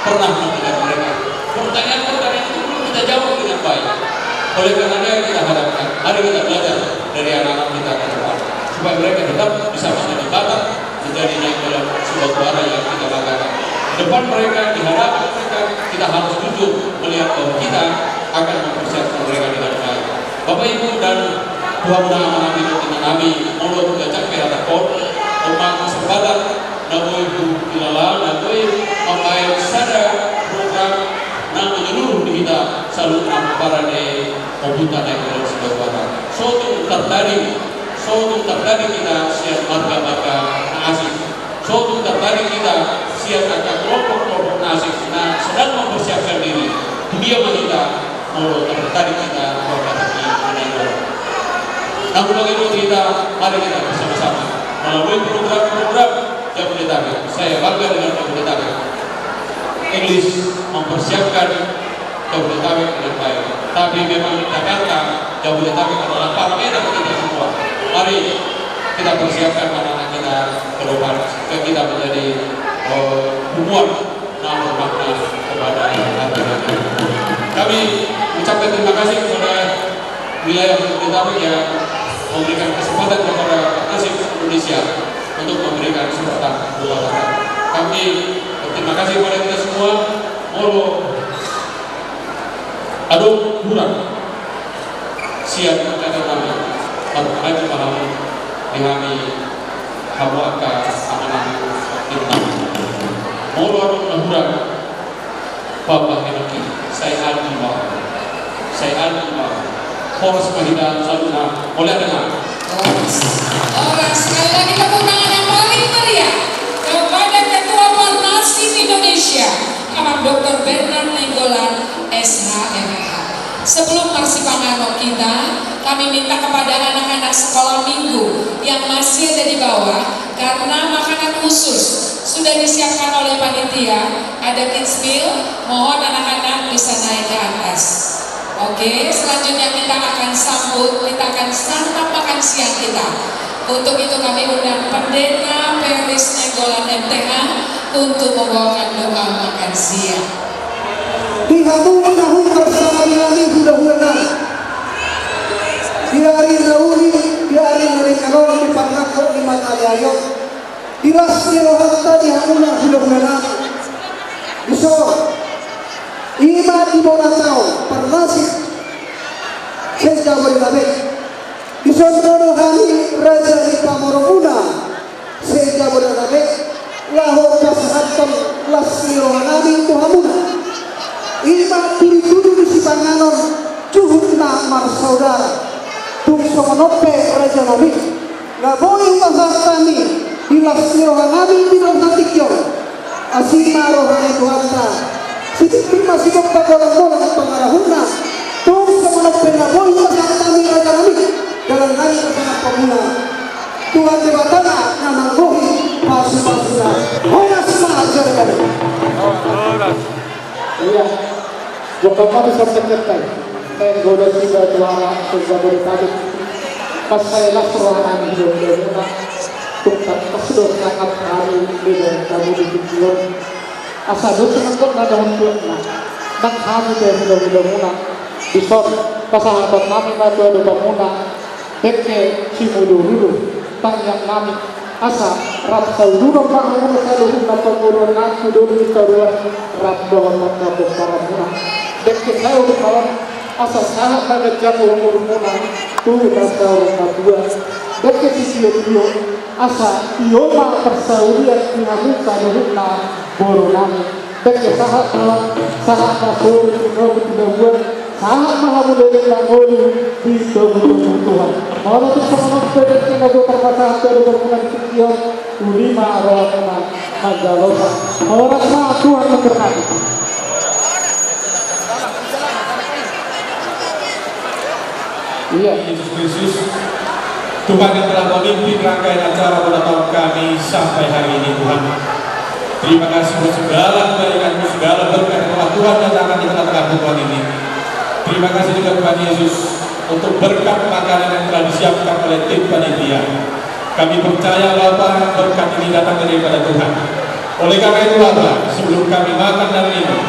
pernah mendengar mereka. Pertanyaan-pertanyaan itu belum kita jawab dengan baik. Oleh karena kita harapkan, mari kita belajar dari anak-anak kita ke depan supaya mereka tetap bisa menjadi batak, menjadi naik dalam sebuah suara yang kita banggakan. Depan mereka, di hadapan mereka, kita harus jujur melihat bahwa kita akan mempersiapkan mereka dengan baik. Bapak Ibu dan Tuhan Muhammad Nabi mulut gajah merah takut, umat kesempatan, namun Ibu Bilala, namun membayar sada program nama menyeluruh di kita selalu para de komputer naik dalam sebuah suara. Suatu tertarik kita siap marga-marga asing. Suatu tertarik kita siap akan kelompok-kelompok asing. Nah, sedang mempersiapkan diri. Dunia kita mau tertarik kita menghadapi menandor. Namun begitu kita, mari kita bersama-sama melalui program-program Jabodetabek. Saya bangga dengan Jabodetabek. Inggris mempersiapkan Jabodetabek dengan baik. Tapi memang Jakarta, Jabodetabek adalah parameter kita semua. Mari kita persiapkan anak-anak kita ke depan, kita menjadi hubungan yang bermakna kepada hati-hati. Kami ucapkan terima kasih kepada wilayah Jabodetabek yang memberikan kesempatan kepada nasib Indonesia untuk memberikan kesempatan buat kami. Terima kasih kepada kita semua. Molo aduh kurang siap kata kami akan malam dihami hawaka amanah intang. Molo aduh kurang Bapak Henoki saya alima Horas Mahida Saluna oleh dengar. Orang sekali lagi tepuk tangan yang paling meriah kepada Ketua Parnasim Indonesia, Bapak Dr. Bernard Nainggolan, SHMH. Sebelum persipangan kita, kami minta kepada anak-anak sekolah minggu yang masih ada di bawah, karena makanan khusus sudah disiapkan oleh panitia, ada kids meal, mohon anak-anak bisa naik ke atas. Oke, selanjutnya kita akan sambut, kita akan santap makan siang kita. Untuk itu kami undang Pendeta Peris Nainggolan MTH untuk membawakan doa makan siang. Dihamung bersama dengan mudah-mudahan di hari Nauri, di hari Narikalon, di Pangakot, di Matayayot, di Rasnya Rohanta, di Hamunah mudah-mudahan bisa Ima di Monatao, Parnasim, Sejak Jabodetabek, di Sondono Hani Raja di Pamoromuna, Sejak Jabodetabek, Lahor Kasahatan Lasmi Rohanami Tuhamuna, Ima Turi-Turi di Sipanganon, Cuhutna Marsaudara, Tung Somanope Raja Nabi, Ngaboy Masatani, di Lasmi Rohanami di Rohantikyon, Asima Rohani Tuhamta, Sidik masih berpakolang-kolang pengarahuna, Tung Somanope Ngaboy Masatani Raja Nabi, dalam hari bersama pemula, Tuhan Debatana Namang Bohi Pasu-Pasuna, Horas Mahajar. Iya, bukan kami serta-serta. Goda juga juara Jabodetabek. Pas saya laporan di Jabodetabek, tungkat kesedot sangat hari dengan Jabodetabek. Asal dosa angkot nada untuknya. Dan kami dari Jabodetabek disor pasahabat kami nada Jabodetabek. Deke Cimuduru, tanyang kami asa rap saudara bangun saluruh napa guru naku dulu sarua rap dohon napa para muna deke saya kawan asa sangat banget jatuh umur muna tuh napa orang dua deke sisio asa ioma persaurian dinamuka nuhuna guru nami deke sahat nasur tidak buat sangat mahamudin nangoli di tubuh Tuhan. Malah itu sama sepeda kita berkata dari berbulan sekian ulima rohana magalosa. Orang sama Tuhan memberkati. Iya, Yesus Kristus, Tuhan yang telah memimpin rangkaian acara pada tahun kami sampai hari ini, Tuhan. Terima kasih untuk segala kebaikan-Mu, segala berkat yang telah Tuhan datangkan di tengah-tengah Tuhan ini. Terima kasih juga Tuhan Yesus untuk berkat makanan yang telah disiapkan oleh tim panitia. Kami percaya Bapa, berkat ini datang daripada Tuhan. Oleh karena itu Bapa, sebelum kami makan dan minum,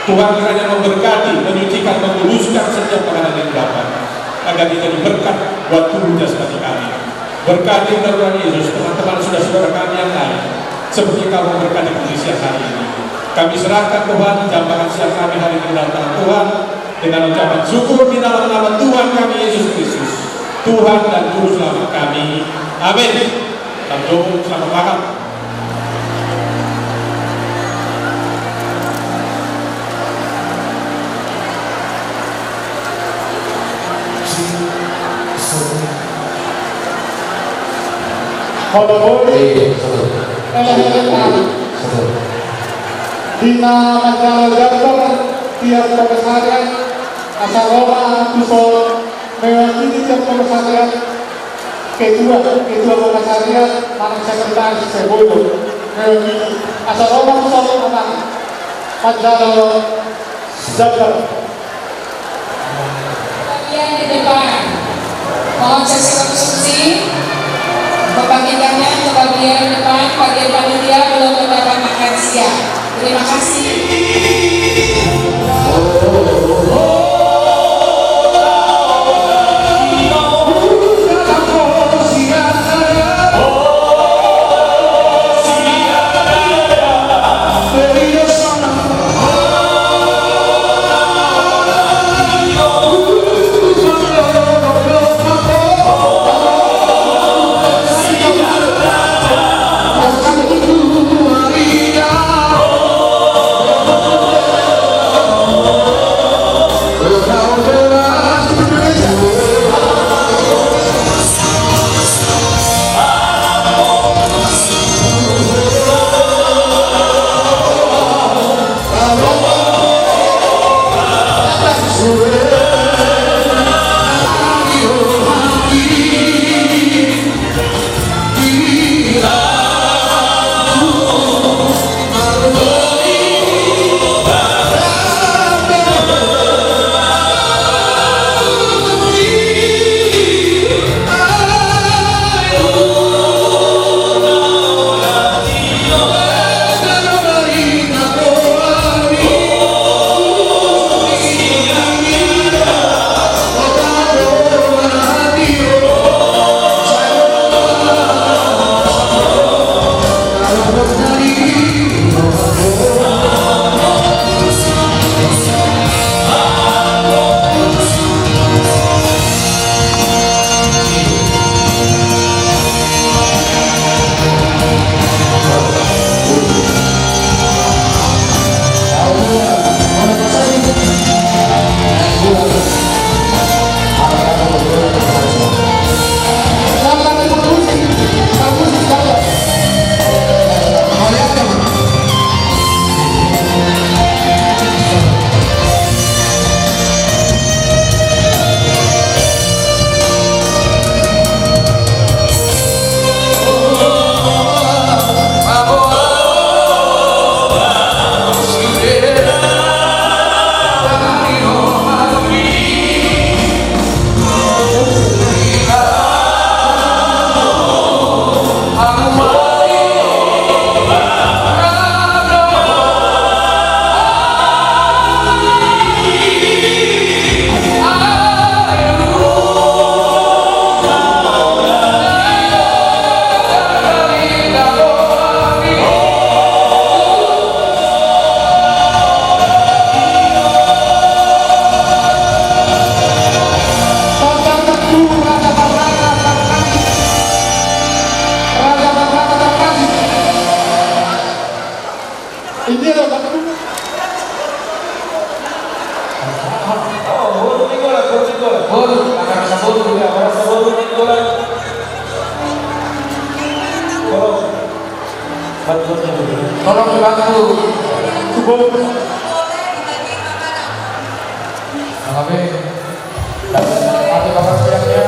Tuhan kiranya memberkati, menyucikan, menguluskan setiap makanan yang dapat, agar kita diberkat buat tubuh jasmani kami. Berkati Tuhan Yesus, teman-teman saudara-saudara kami yang lain, seperti kamu berkati kami siang hari ini. Kami serahkan Tuhan jam makan siang kami hari ini dalam tangan Tuhan, dengan ucapan syukur di dalam nama Tuhan kami Yesus Kristus, Tuhan dan Juru Selamat kami. Amin. Selamat malam. Dina Majalajabur tiap komisariat asal Roma Kusol mewakili tiap komisariat ketua komisariat Manang Sekretaris Seboyo mewakili asal Roma Kusol Manang Majalajabur. Bagian di depan, mohon sesi konsumsi. Membagikannya ke bagian depan, bagian panitia belum mendapat makan siang. Terima kasih. Tolong dibantu. Cukup. Amin. Mati bapak siapnya.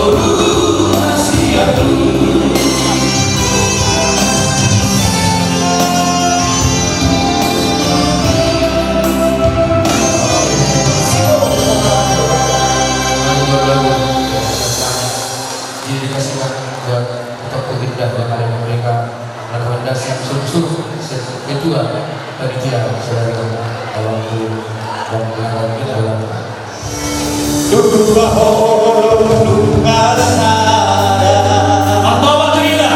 Didedikasikan buat untuk kita kepada mereka rekomendasi sungguh kedua panitia saudara waktu dan kita dalam Atau apa kita?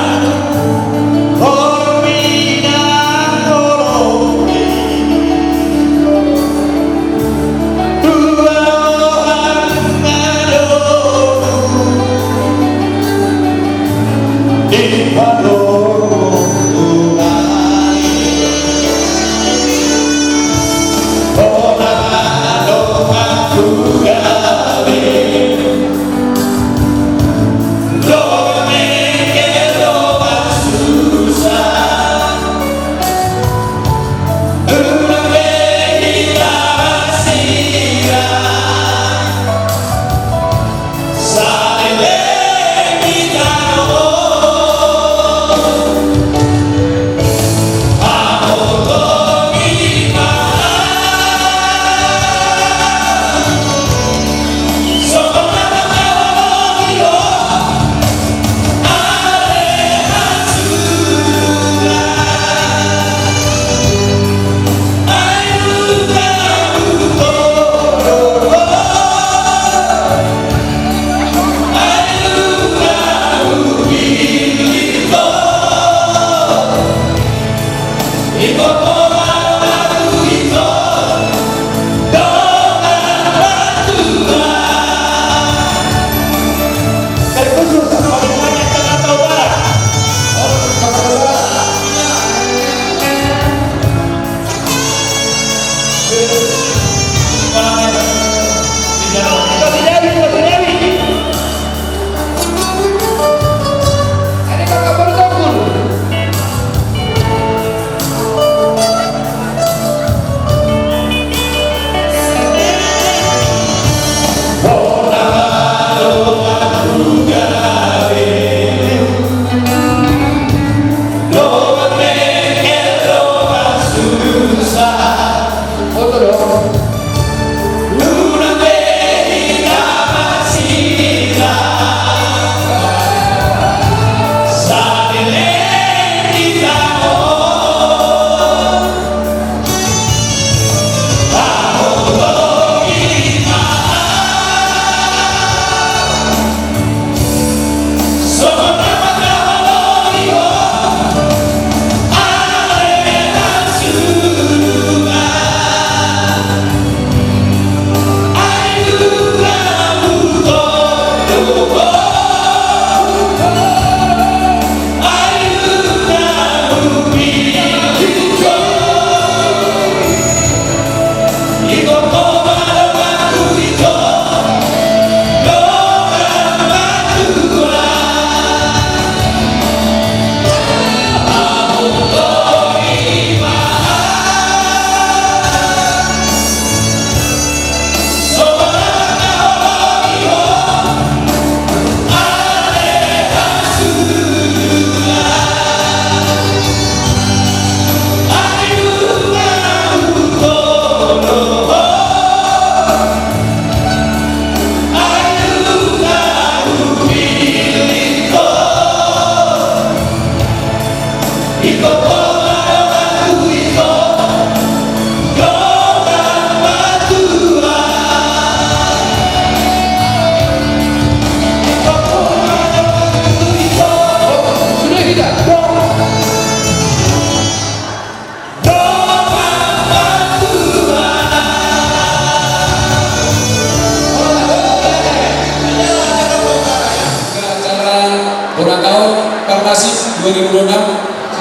Ulang tahun Permasif 2006 sejak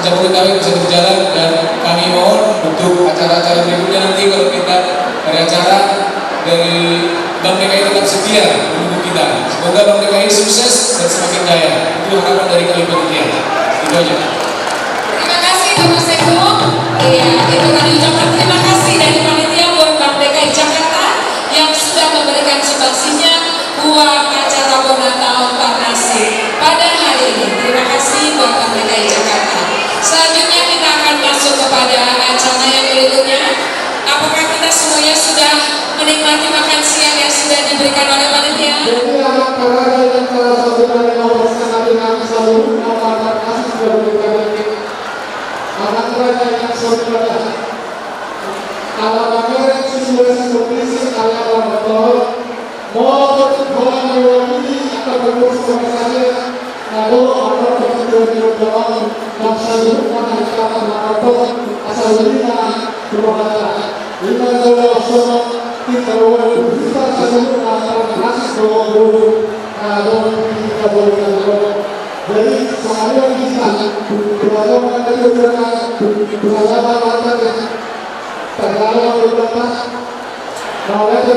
Jabodetabek bisa berjalan, dan kami mohon untuk acara-acara berikutnya nanti kalau kita ada acara dari Bank DKI tetap setia mendukung kita. Semoga Bank DKI sukses dan semakin jaya. Itu harapan dari kami panitia. Itu aja. Terima kasih Mas Eko. Iya, itu kami ucapkan terima kasih dari panitia buat Bank DKI Jakarta yang sudah memberikan sumbangsinya buat acara ulang tahun sudah menikmati makan siang yang sudah diberikan oleh panitia? Jadi anak Karaga yang salah satu dari nomor setengah dengan selalu nomor kasih sudah berikan ini. Anak Karaga yang saudara. Kalau kamera sesuai supervisi ala betul, mau berjuang mewakili atau berkursus saja. Lalu orang berjuang dalam bangsa mana kita mengatakan asal lima berbahagia. Lima dolar semua kita kita selalu akan masuk dulu kalau kita boleh. Jadi saya bisa kalau ada kejuaraan mata Tagalog beberapa knowledge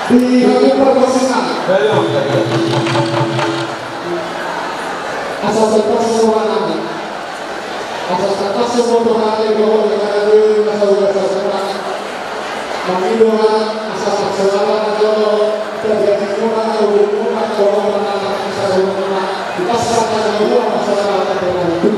di perkosian asal tetap semua nanti asal tetap semua nanti bahwa negara ini asal semua mengidoan asal segala atau terjadi kurang atau kurang atau asal semua kita serahkan semua masalah terjadi.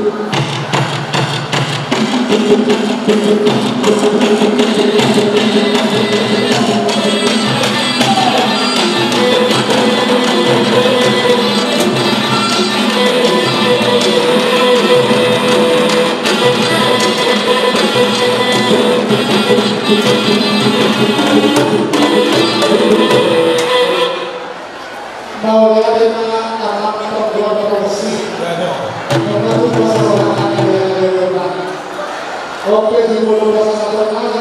Mau lihat mana anak perempuan promosi? Karena itu masalah oke di mulut bahasa mana?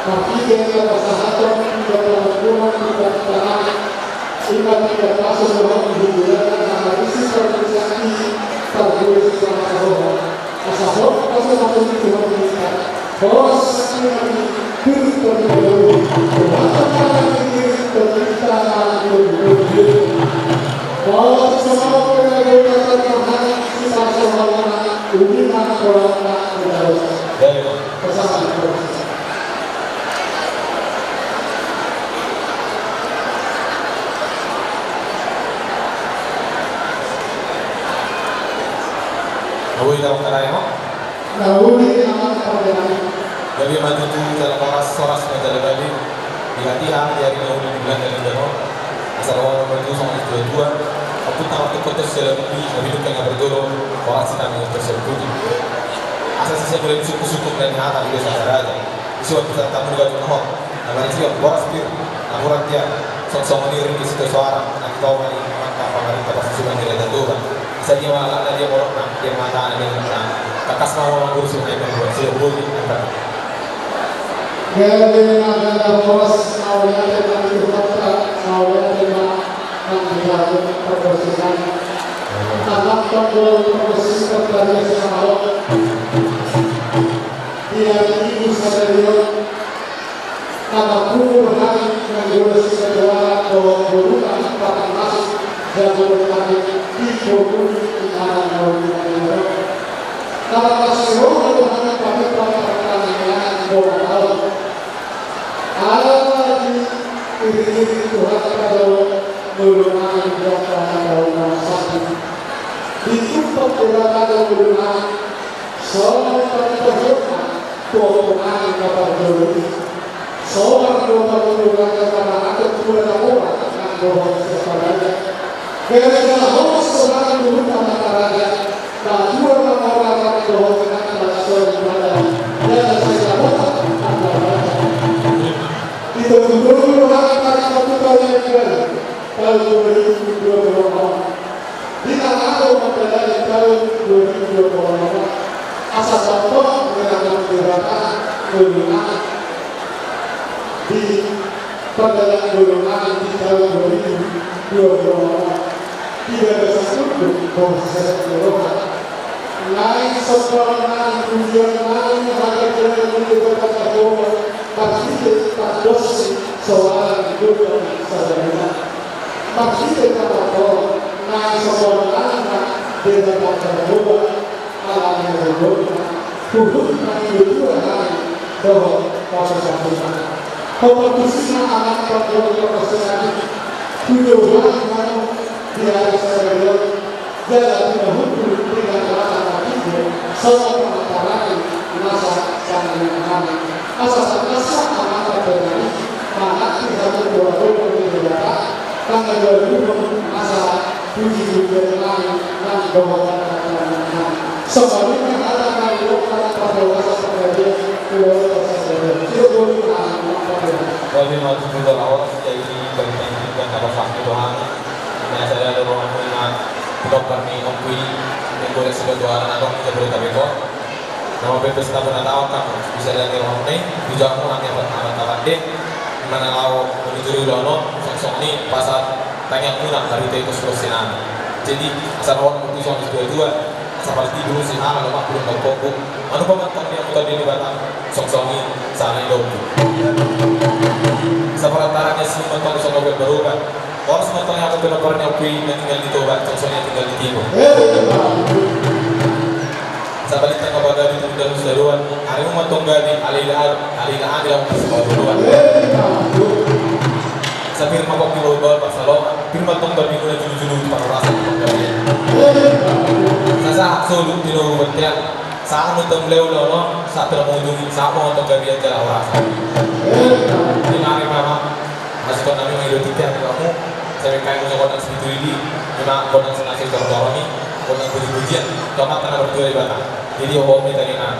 Tapi dia bahasa satu tidak berhubungan tidak terang. Jika tidak masuk dalam hubungan analisis organisasi tertulis sama sahabat. Sahabat pasti masuk di dalam kita. Bos ini terlalu berapa ini tercipta dulu. Bos semua pengaruh tertahan sisa semua hubungan orang bersama Awal dalam karya, Nauli aman pada jadi maju tu dalam soras pada lagi di latihan dari Nauli bulan dari Dano, asal orang maju sama itu dua, aku tahu tu kota selalu hidup yang berdorong, orang sedang tersebut. Asal saya boleh suku dan hata di desa raja. Isuan kita tamu juga tuh, nama siapa boras pir, akurat dia, sok ni ring situ suara, nak tahu ni mantap pemerintah pasti sudah tidak ada. Saya malah ada dia bolak dia mata ada dia kakas mau orang kursi naik berdua, saya boleh angkat. Jadi ada boros awalnya dengan kota awalnya dengan menjaga perkosian. Anak tokoh perkosi terjadi sama dia ibu sadarion anak pun hari menjual segala atau berulang pada masuk dan berkali ibu pun anak mau kalau masih orang dengan kami pertanyaan bohong Allah di Tuhan kalau melunakan berapa tahun sakit ditutup berapa melunakan seorang terhormat Tuhan kepada diri seorang Tuhan kepada anak Tuhan orang yang bohong sesuatu gara-gara hoax seorang dulu kata raja dan dua orang yang bohong kepada seorang dan saya bohong itu dulu hanya satu kali yang kalau 2020 kita tahu mempelajari tahun 2020 asal contoh menggunakan gerakan golongan di perjalanan golongan di tahun 2020 tidak ada satu proses golongan lain seorang tujuan lain hanya dengan menggunakan golongan pasti tak dosi soalan hidup dan sadarinya pasti kita tahu naik seorang anak dengan kata golongan alam yang golongan turut naik dua hari bahwa proses lakukan kompetisi anak perjuangan proses tujuan mana di hari sadarinya jalan tidak hukum dengan rasa hati Soal pengacara masa dan mengenai asal asal anak terjadi mana kita berdua berbeda tanggal 20 masa tujuh lain dan bahwa sebaliknya ada kalau pada masa terjadi Wali maju juga awal jadi berpendidikan kalau fakir Tuhan. Nah saya ada orang punya dokter nih ompui yang boleh sudah dua anak kita boleh tabeko. Nama bebas tak pernah tahu kan bisa dari orang ini juga aku hanya anak deh. Mana lau menuju Udono sosok ini pasar tanya murah dari itu solusinan. Jadi asal orang itu soal dua seperti dulu sih hal lemak belum berkokok. Anu pemantan yang tadi di Batam sosok ini sana hidup. Seperantaranya si mentok bisa ngobrol berubah. Orang sementara yang aku pernah kui yang tinggal di Toba, contohnya tinggal di Timur. Sabalik tengah bagai itu dan seruan. Hari umat tonggali alila yang bersebut duluan. Sapir mabok di bawah Barcelona. Firman tonggal minggu dan julu para rasa tonggali. Nasa absolut di luar bertiak. Saat nonton leo lono, saat termengunjungi, saat mau nonton gabi aja orang. Ini hari mama masih kau nami menghidup tiap kamu. Saya kain punya kodang segitu ini, cuma kodang senasib terbaru ini, kodang puji-pujian, tomat tanah berdua di Batam. Jadi om ini tadi nak.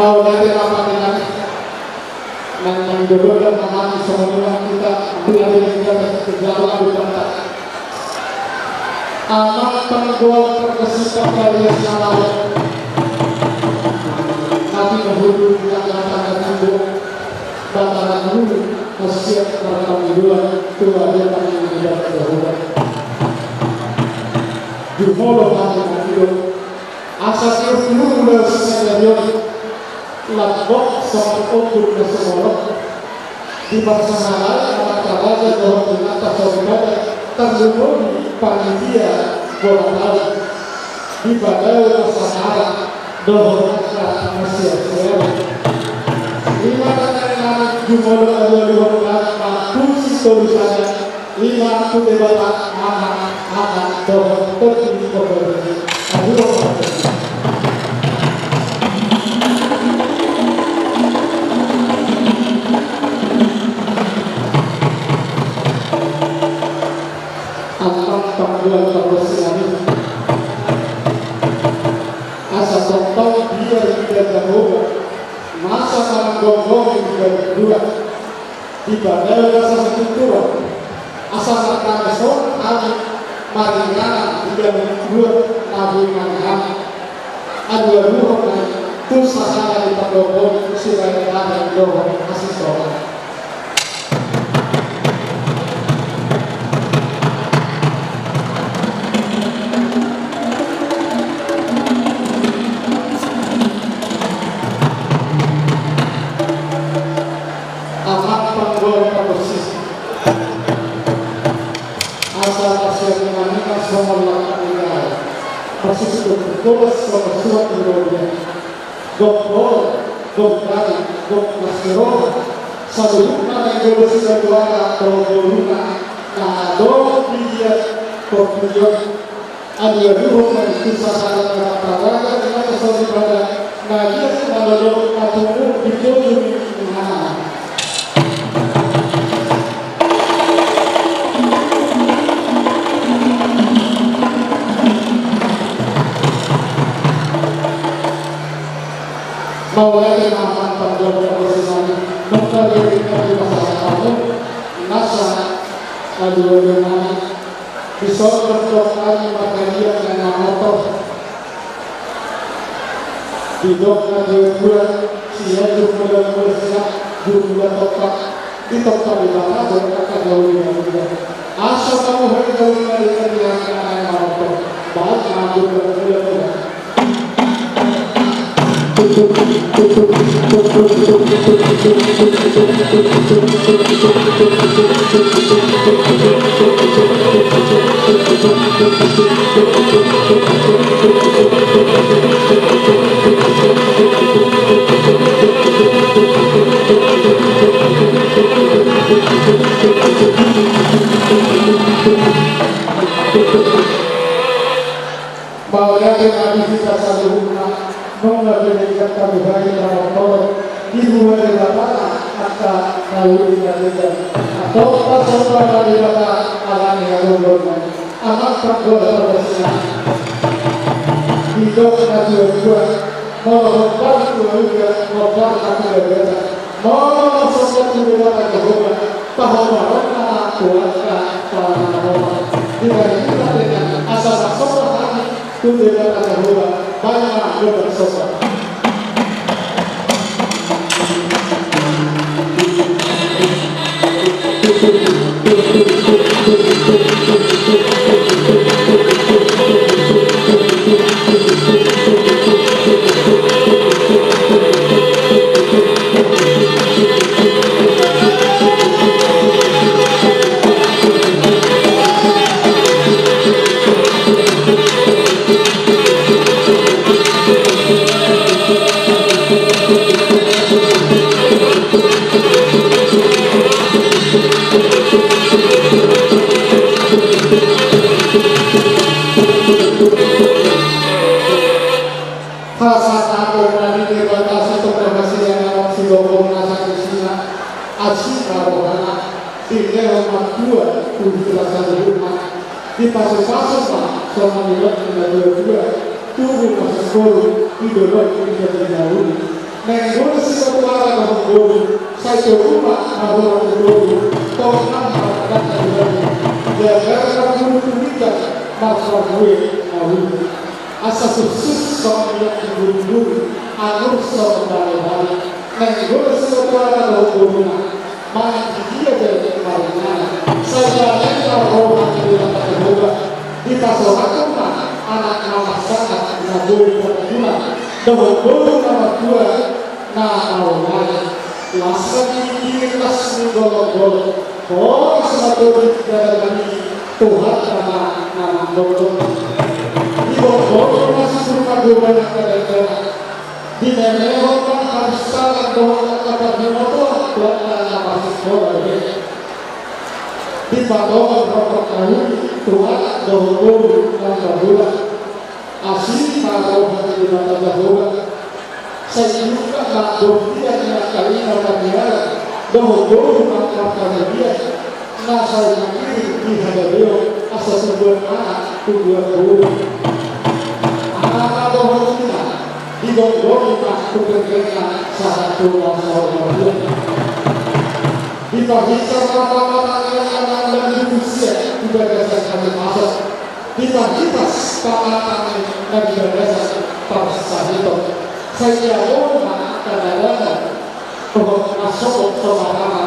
Mau dari apa dengan yang kedua dan mengamati semua kita tidak ada kejauhan di tempat anak penjual terkesihkan dari salah nanti kehulu yang datang ke tunggu bakalan dulu Asia Kami dua tua dia kami tidak berubah. Jumolo kami hidup. Asal itu mulai sejauh labok sama ukur kesemua di pasangan mata raja dalam atas saudara terlebih panitia bola tahu di badai pasangan dalam Asia lima kali jumolo ada dua puisi tulisannya 5 debatan anak dalam tertinggi kompetisi panggilan terbersihani asa tontol biar tidak terhubung masa menggogong juga berdua di badai rasa sekultura asa mereka son hari maringana tidak berdua nabi mangan ada dua terus masalah di pagogong sirai dan doa kasih soal persis berkumpul sama suatu Indonesia. Doktor, dokter, dokter, satu mana yang bersih dua atau dua, nah dua dia pertujuan ada dua itu sasaran para dengan sesuatu pada nah dia pada dua atau dituju mana. Mawalai aman pada persiapan memperlihatkan di masa lalu nasa adu dengan bisa berdoa materi dengan motor di doa dua siap jumlah bersiap jumlah total di total di mana berkata jauh juga asal kamu harus jauh dari yang motor baik maju berjuang bahwa yang kita selalu mengajarkan kami bagi orang di luar lapangan atau lalu dilakukan atau pasal dari kata alami yang berlaku amat tergolong bersih hidup nasional juga melompat juga melompat nasional mau sesuatu dengan juga bahwa orang keluarga para dibandingkan dengan asal seorang itu dengan juga banyak bersopan. Di pasal-pasal selama bulan dua tubuh masuk gol idola kita dahulu. Menggol sesuatu arah dalam gol. Saya coba bahwa gol toham dan terjadi. Jaga gol kita masalah gue dahulu. Asal sukses sama yang dulu anur sama dari menggol sesuatu arah dalam gol. mana dia dari kemarinnya saya roh hati dalam terbuka kita sorakan anak nama sangat nabur berdua dahulu nama dua nah awalnya laksana di kelas golong-golong oh satu dari Tuhan nama golong di golong masih suka dua kadang-kadang di memang harus salah doa kata motor doa masih sekolah di padang berapa tahun Tuhan dahulu dahulu asli kalau hati di mata dahulu saya juga tak berpikir dengan kali dia dahulu mengatakan dia nah saya ini di hadapan asal sebuah anak tujuan dulu anak dahulu kita di bawah masuk kerja satu orang di bagian mata-mata yang dan usia juga dasar kami masuk di bagian kami dan juga dasar pasal itu saya mau kadang-kadang masuk sama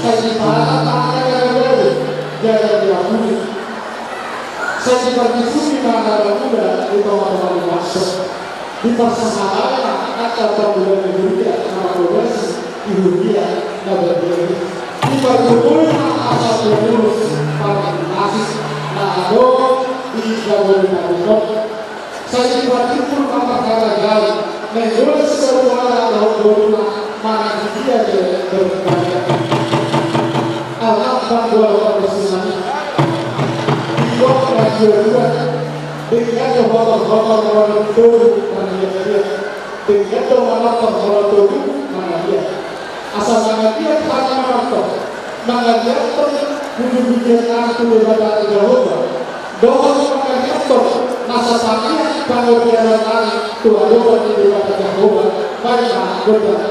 saya dipahami jadi diakui saya dipartisi di mana muda di bawah masuk di persamaan atau perbulan dunia nama progresi di dunia negara di perkumpulan asal lulus paling asik nado di Jabodetabek saya dipartisi apa kala menulis sebuah tahun mana dia berkarya alat bantuan bersama dengan orang itu mana dengan orang itu mana dia asal mana dia hanya mana dia menunjukkan aku berbeda jauh doa mana itu masa sampai kalau dia lari Tuhan doa di berbeda jauh banyak berbeda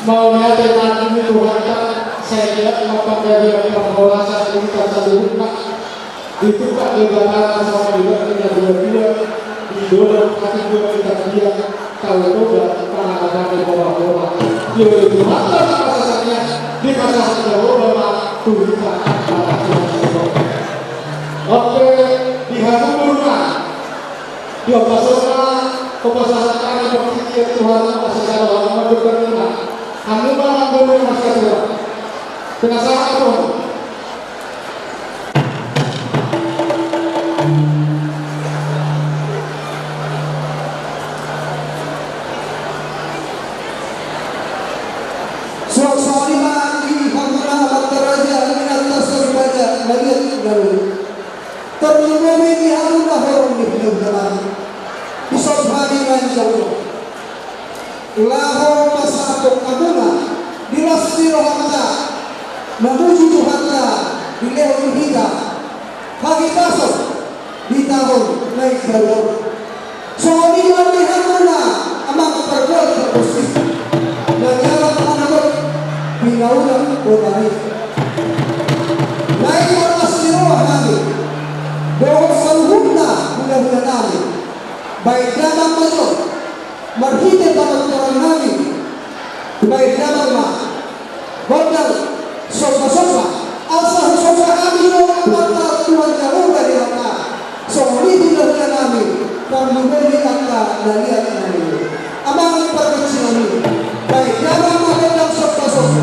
Mau lihat nanti Tuhan kan saya lihat bapak dari bola saat ini kata lupa itu kan negara sama juga dengan dua-dua di dorong hati juga kita dia kalau itu pernah ada di bola-bola dia itu mata rasanya di masa bola tulisan oke di Hanumurna di Opasana berpikir Tuhan secara lama berkenaan kami malah boleh masuk Tuhan penasaran Tuhan Suasana di Hamdulillah Maktaraja minat tasar baca lagi lalu terlebih di Hamdulillah orang di dalam disabari lanjau lahor pasapok kabula dilasir hamda menuju Tuhannya di lehor hingga pagi pasok di tahun naik galur soal ini Hamdulillah amang perbuat terusik dan jalan anak pinaulan bodari naik berasir kami bahwa salhuna mudah-mudahan kami baik dalam masuk marhida dalam orang kami baik dalam mah bodal sofa-sofa asal sofa kami mata Tuhan jauh dari mata soal ini mudah-mudahan kami kami beri kata dan lihat kami amang perkecil kami baik dalam mah dan sofa-sofa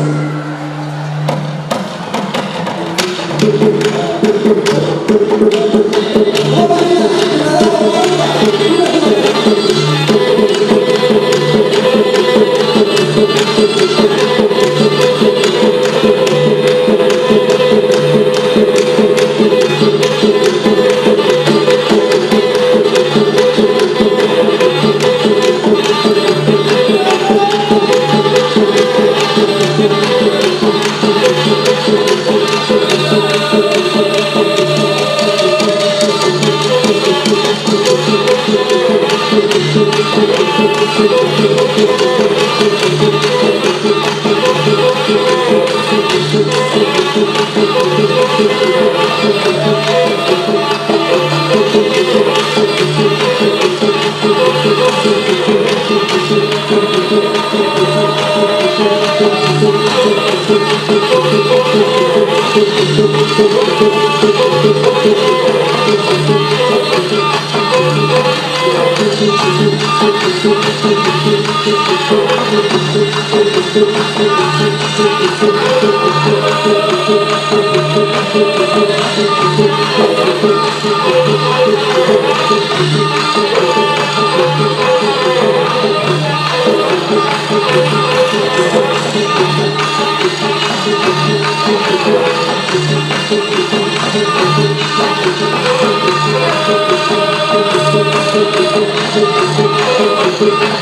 Thank you.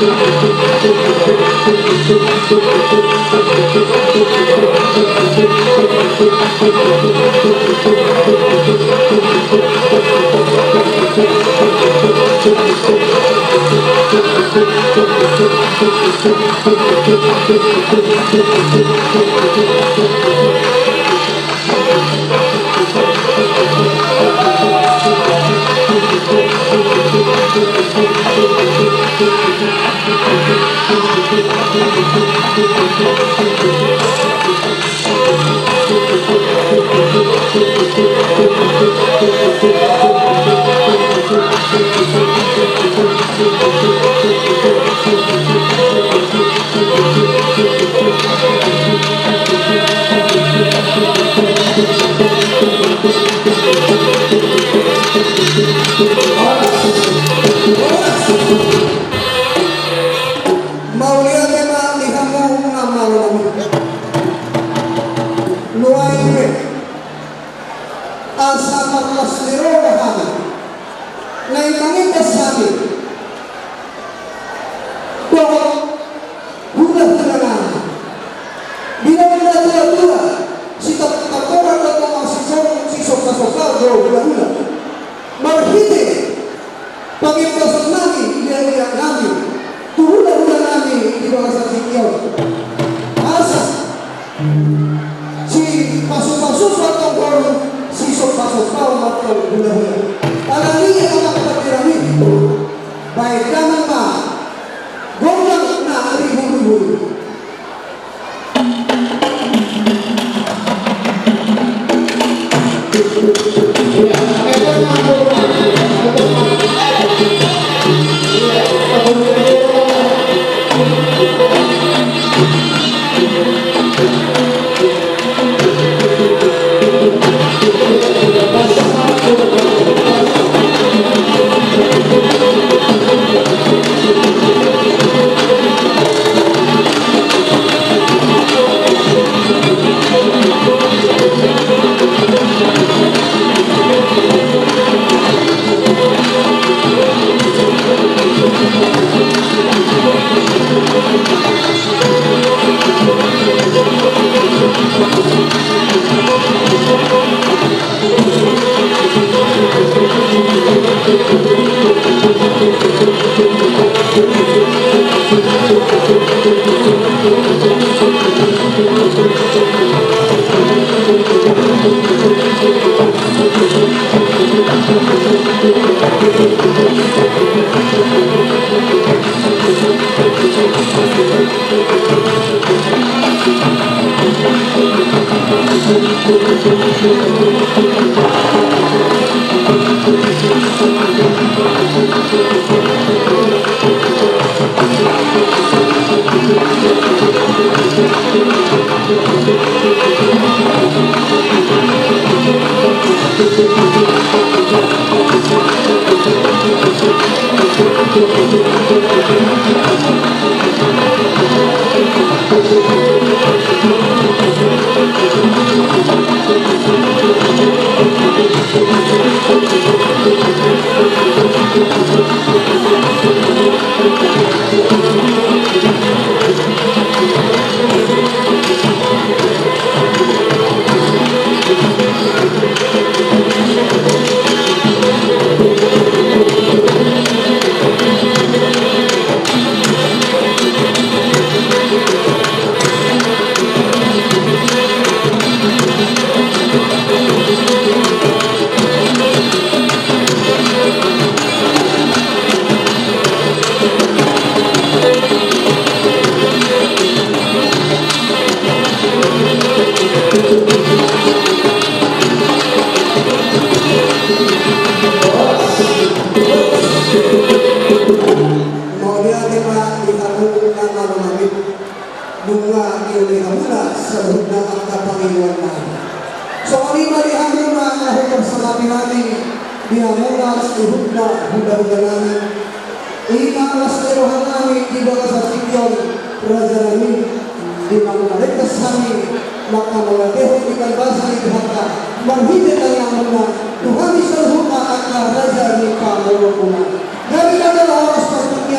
Dari kata orang seperti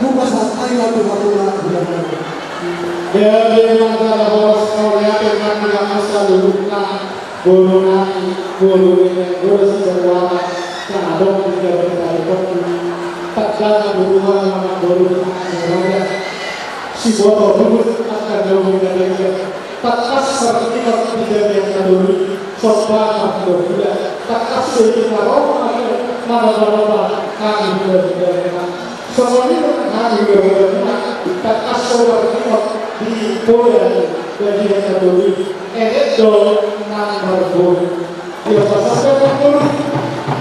bukasan ayo Tuhan bulan. Dari antara bos Korea dengan yang selalunya guru sebuah kadang juga berkali-kali tak jalan berubah nama guru Korea si bodoh dulu akan jauh dari tak kasar kita tidak yang dulu sobat berbeda tak kasar kita mana kami berbeda semuanya kami berbeda tak kasar kita di Korea dari yang dulu itu nomor guru dia pasal guru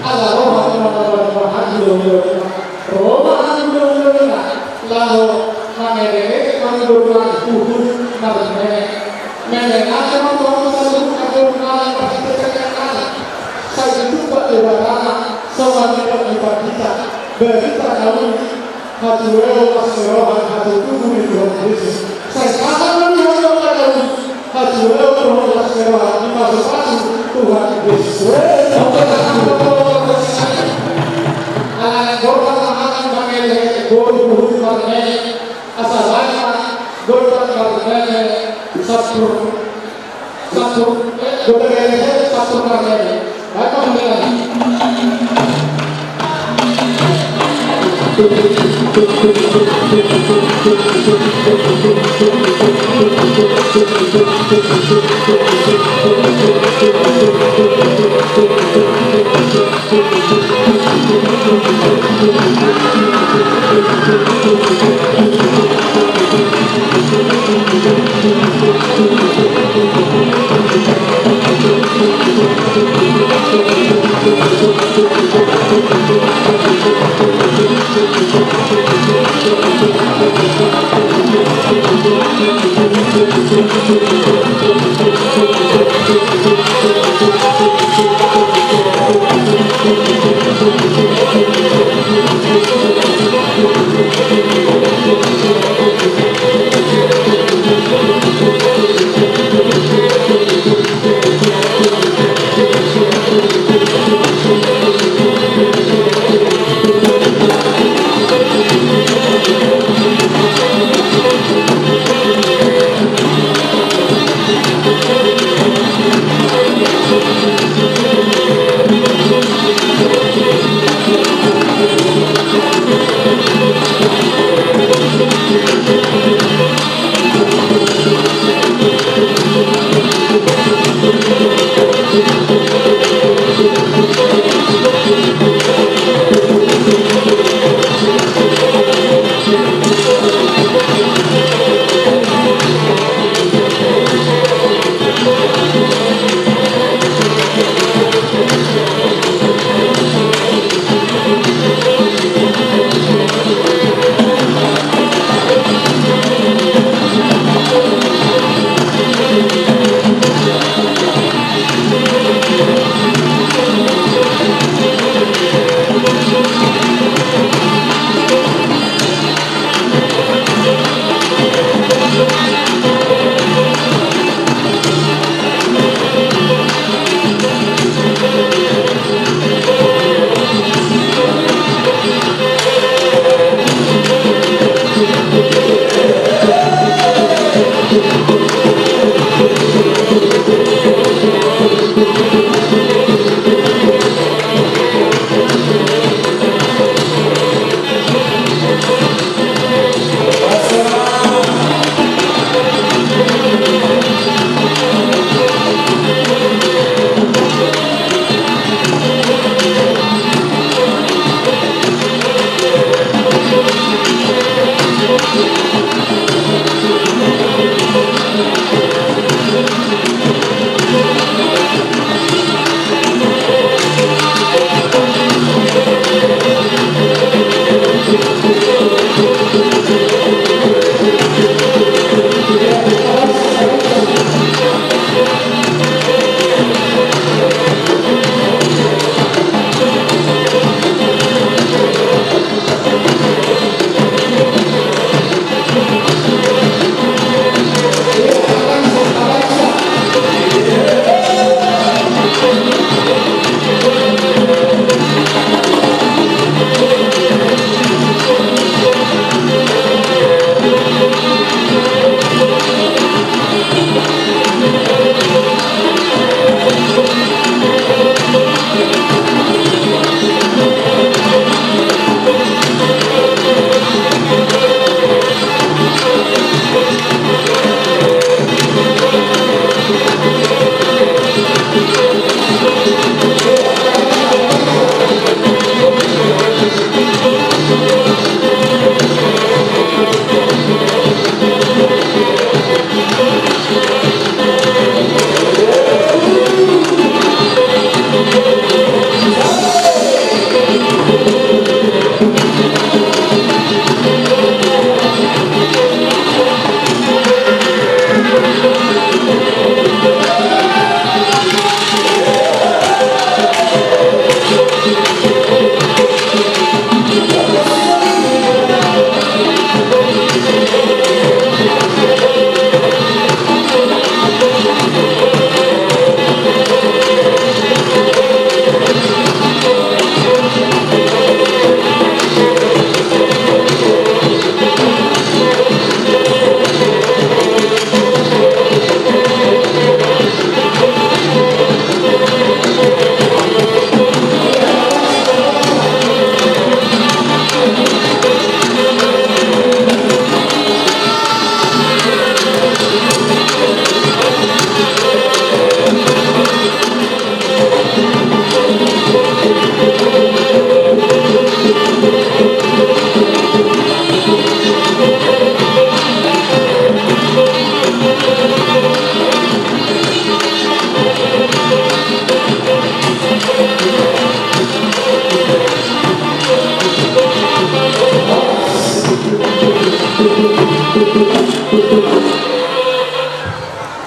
ala Roma lalu mengenai kemuduran tubuh mengenai akan saya juga ibadah semuanya kita berita kami hatuweo paserohan hatu tubuh di dalam Yesus saya akan melihat kami hatuweo paserohan di masa Tuhan Yesus guru asalnya guru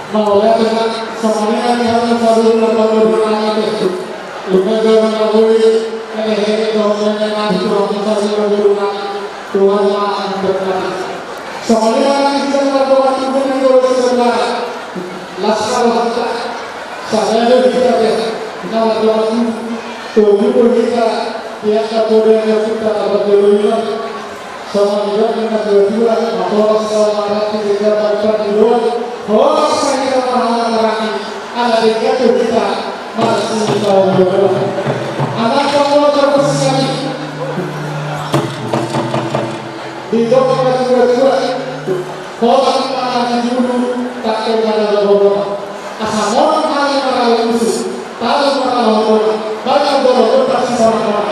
Maulah dengan semuanya yang baru berbulan itu. Lumayan mengakui hehehe dengan Tuhan kita berbulan Tuhan maha berkati. Semuanya kita berdoa Tuhan itu berdoa. Laskar kita saya kita nama Tuhan Tuhan kita biasa boleh kita berdoa. Semuanya dengan berdua atau sama kita berdoa. Oh, saya maha ada tiga kita masih berdoa. Anak Allah terpercaya di dokter berdua. Orang mana dulu tak kenal Allah. Asal orang mana orang khusus tahu orang Allah. Banyak orang pasti orang.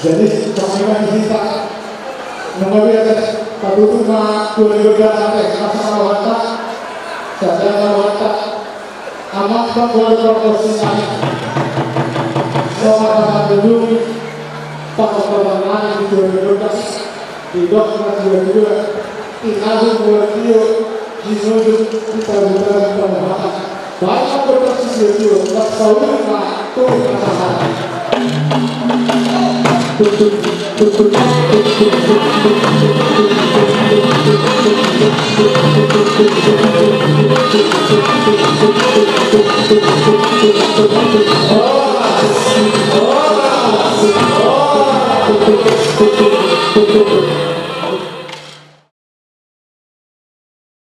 Jadi kami kita mengambil patutnya kuliah masalah watak, saudara watak, amat berbuat proporsional. Sama dulu pengorbanan di 2012 di dokter 22 inahu buatio jinuju kita bukan pengorbanan. Banyak berproses itu, tak tahu mana tuh masalah.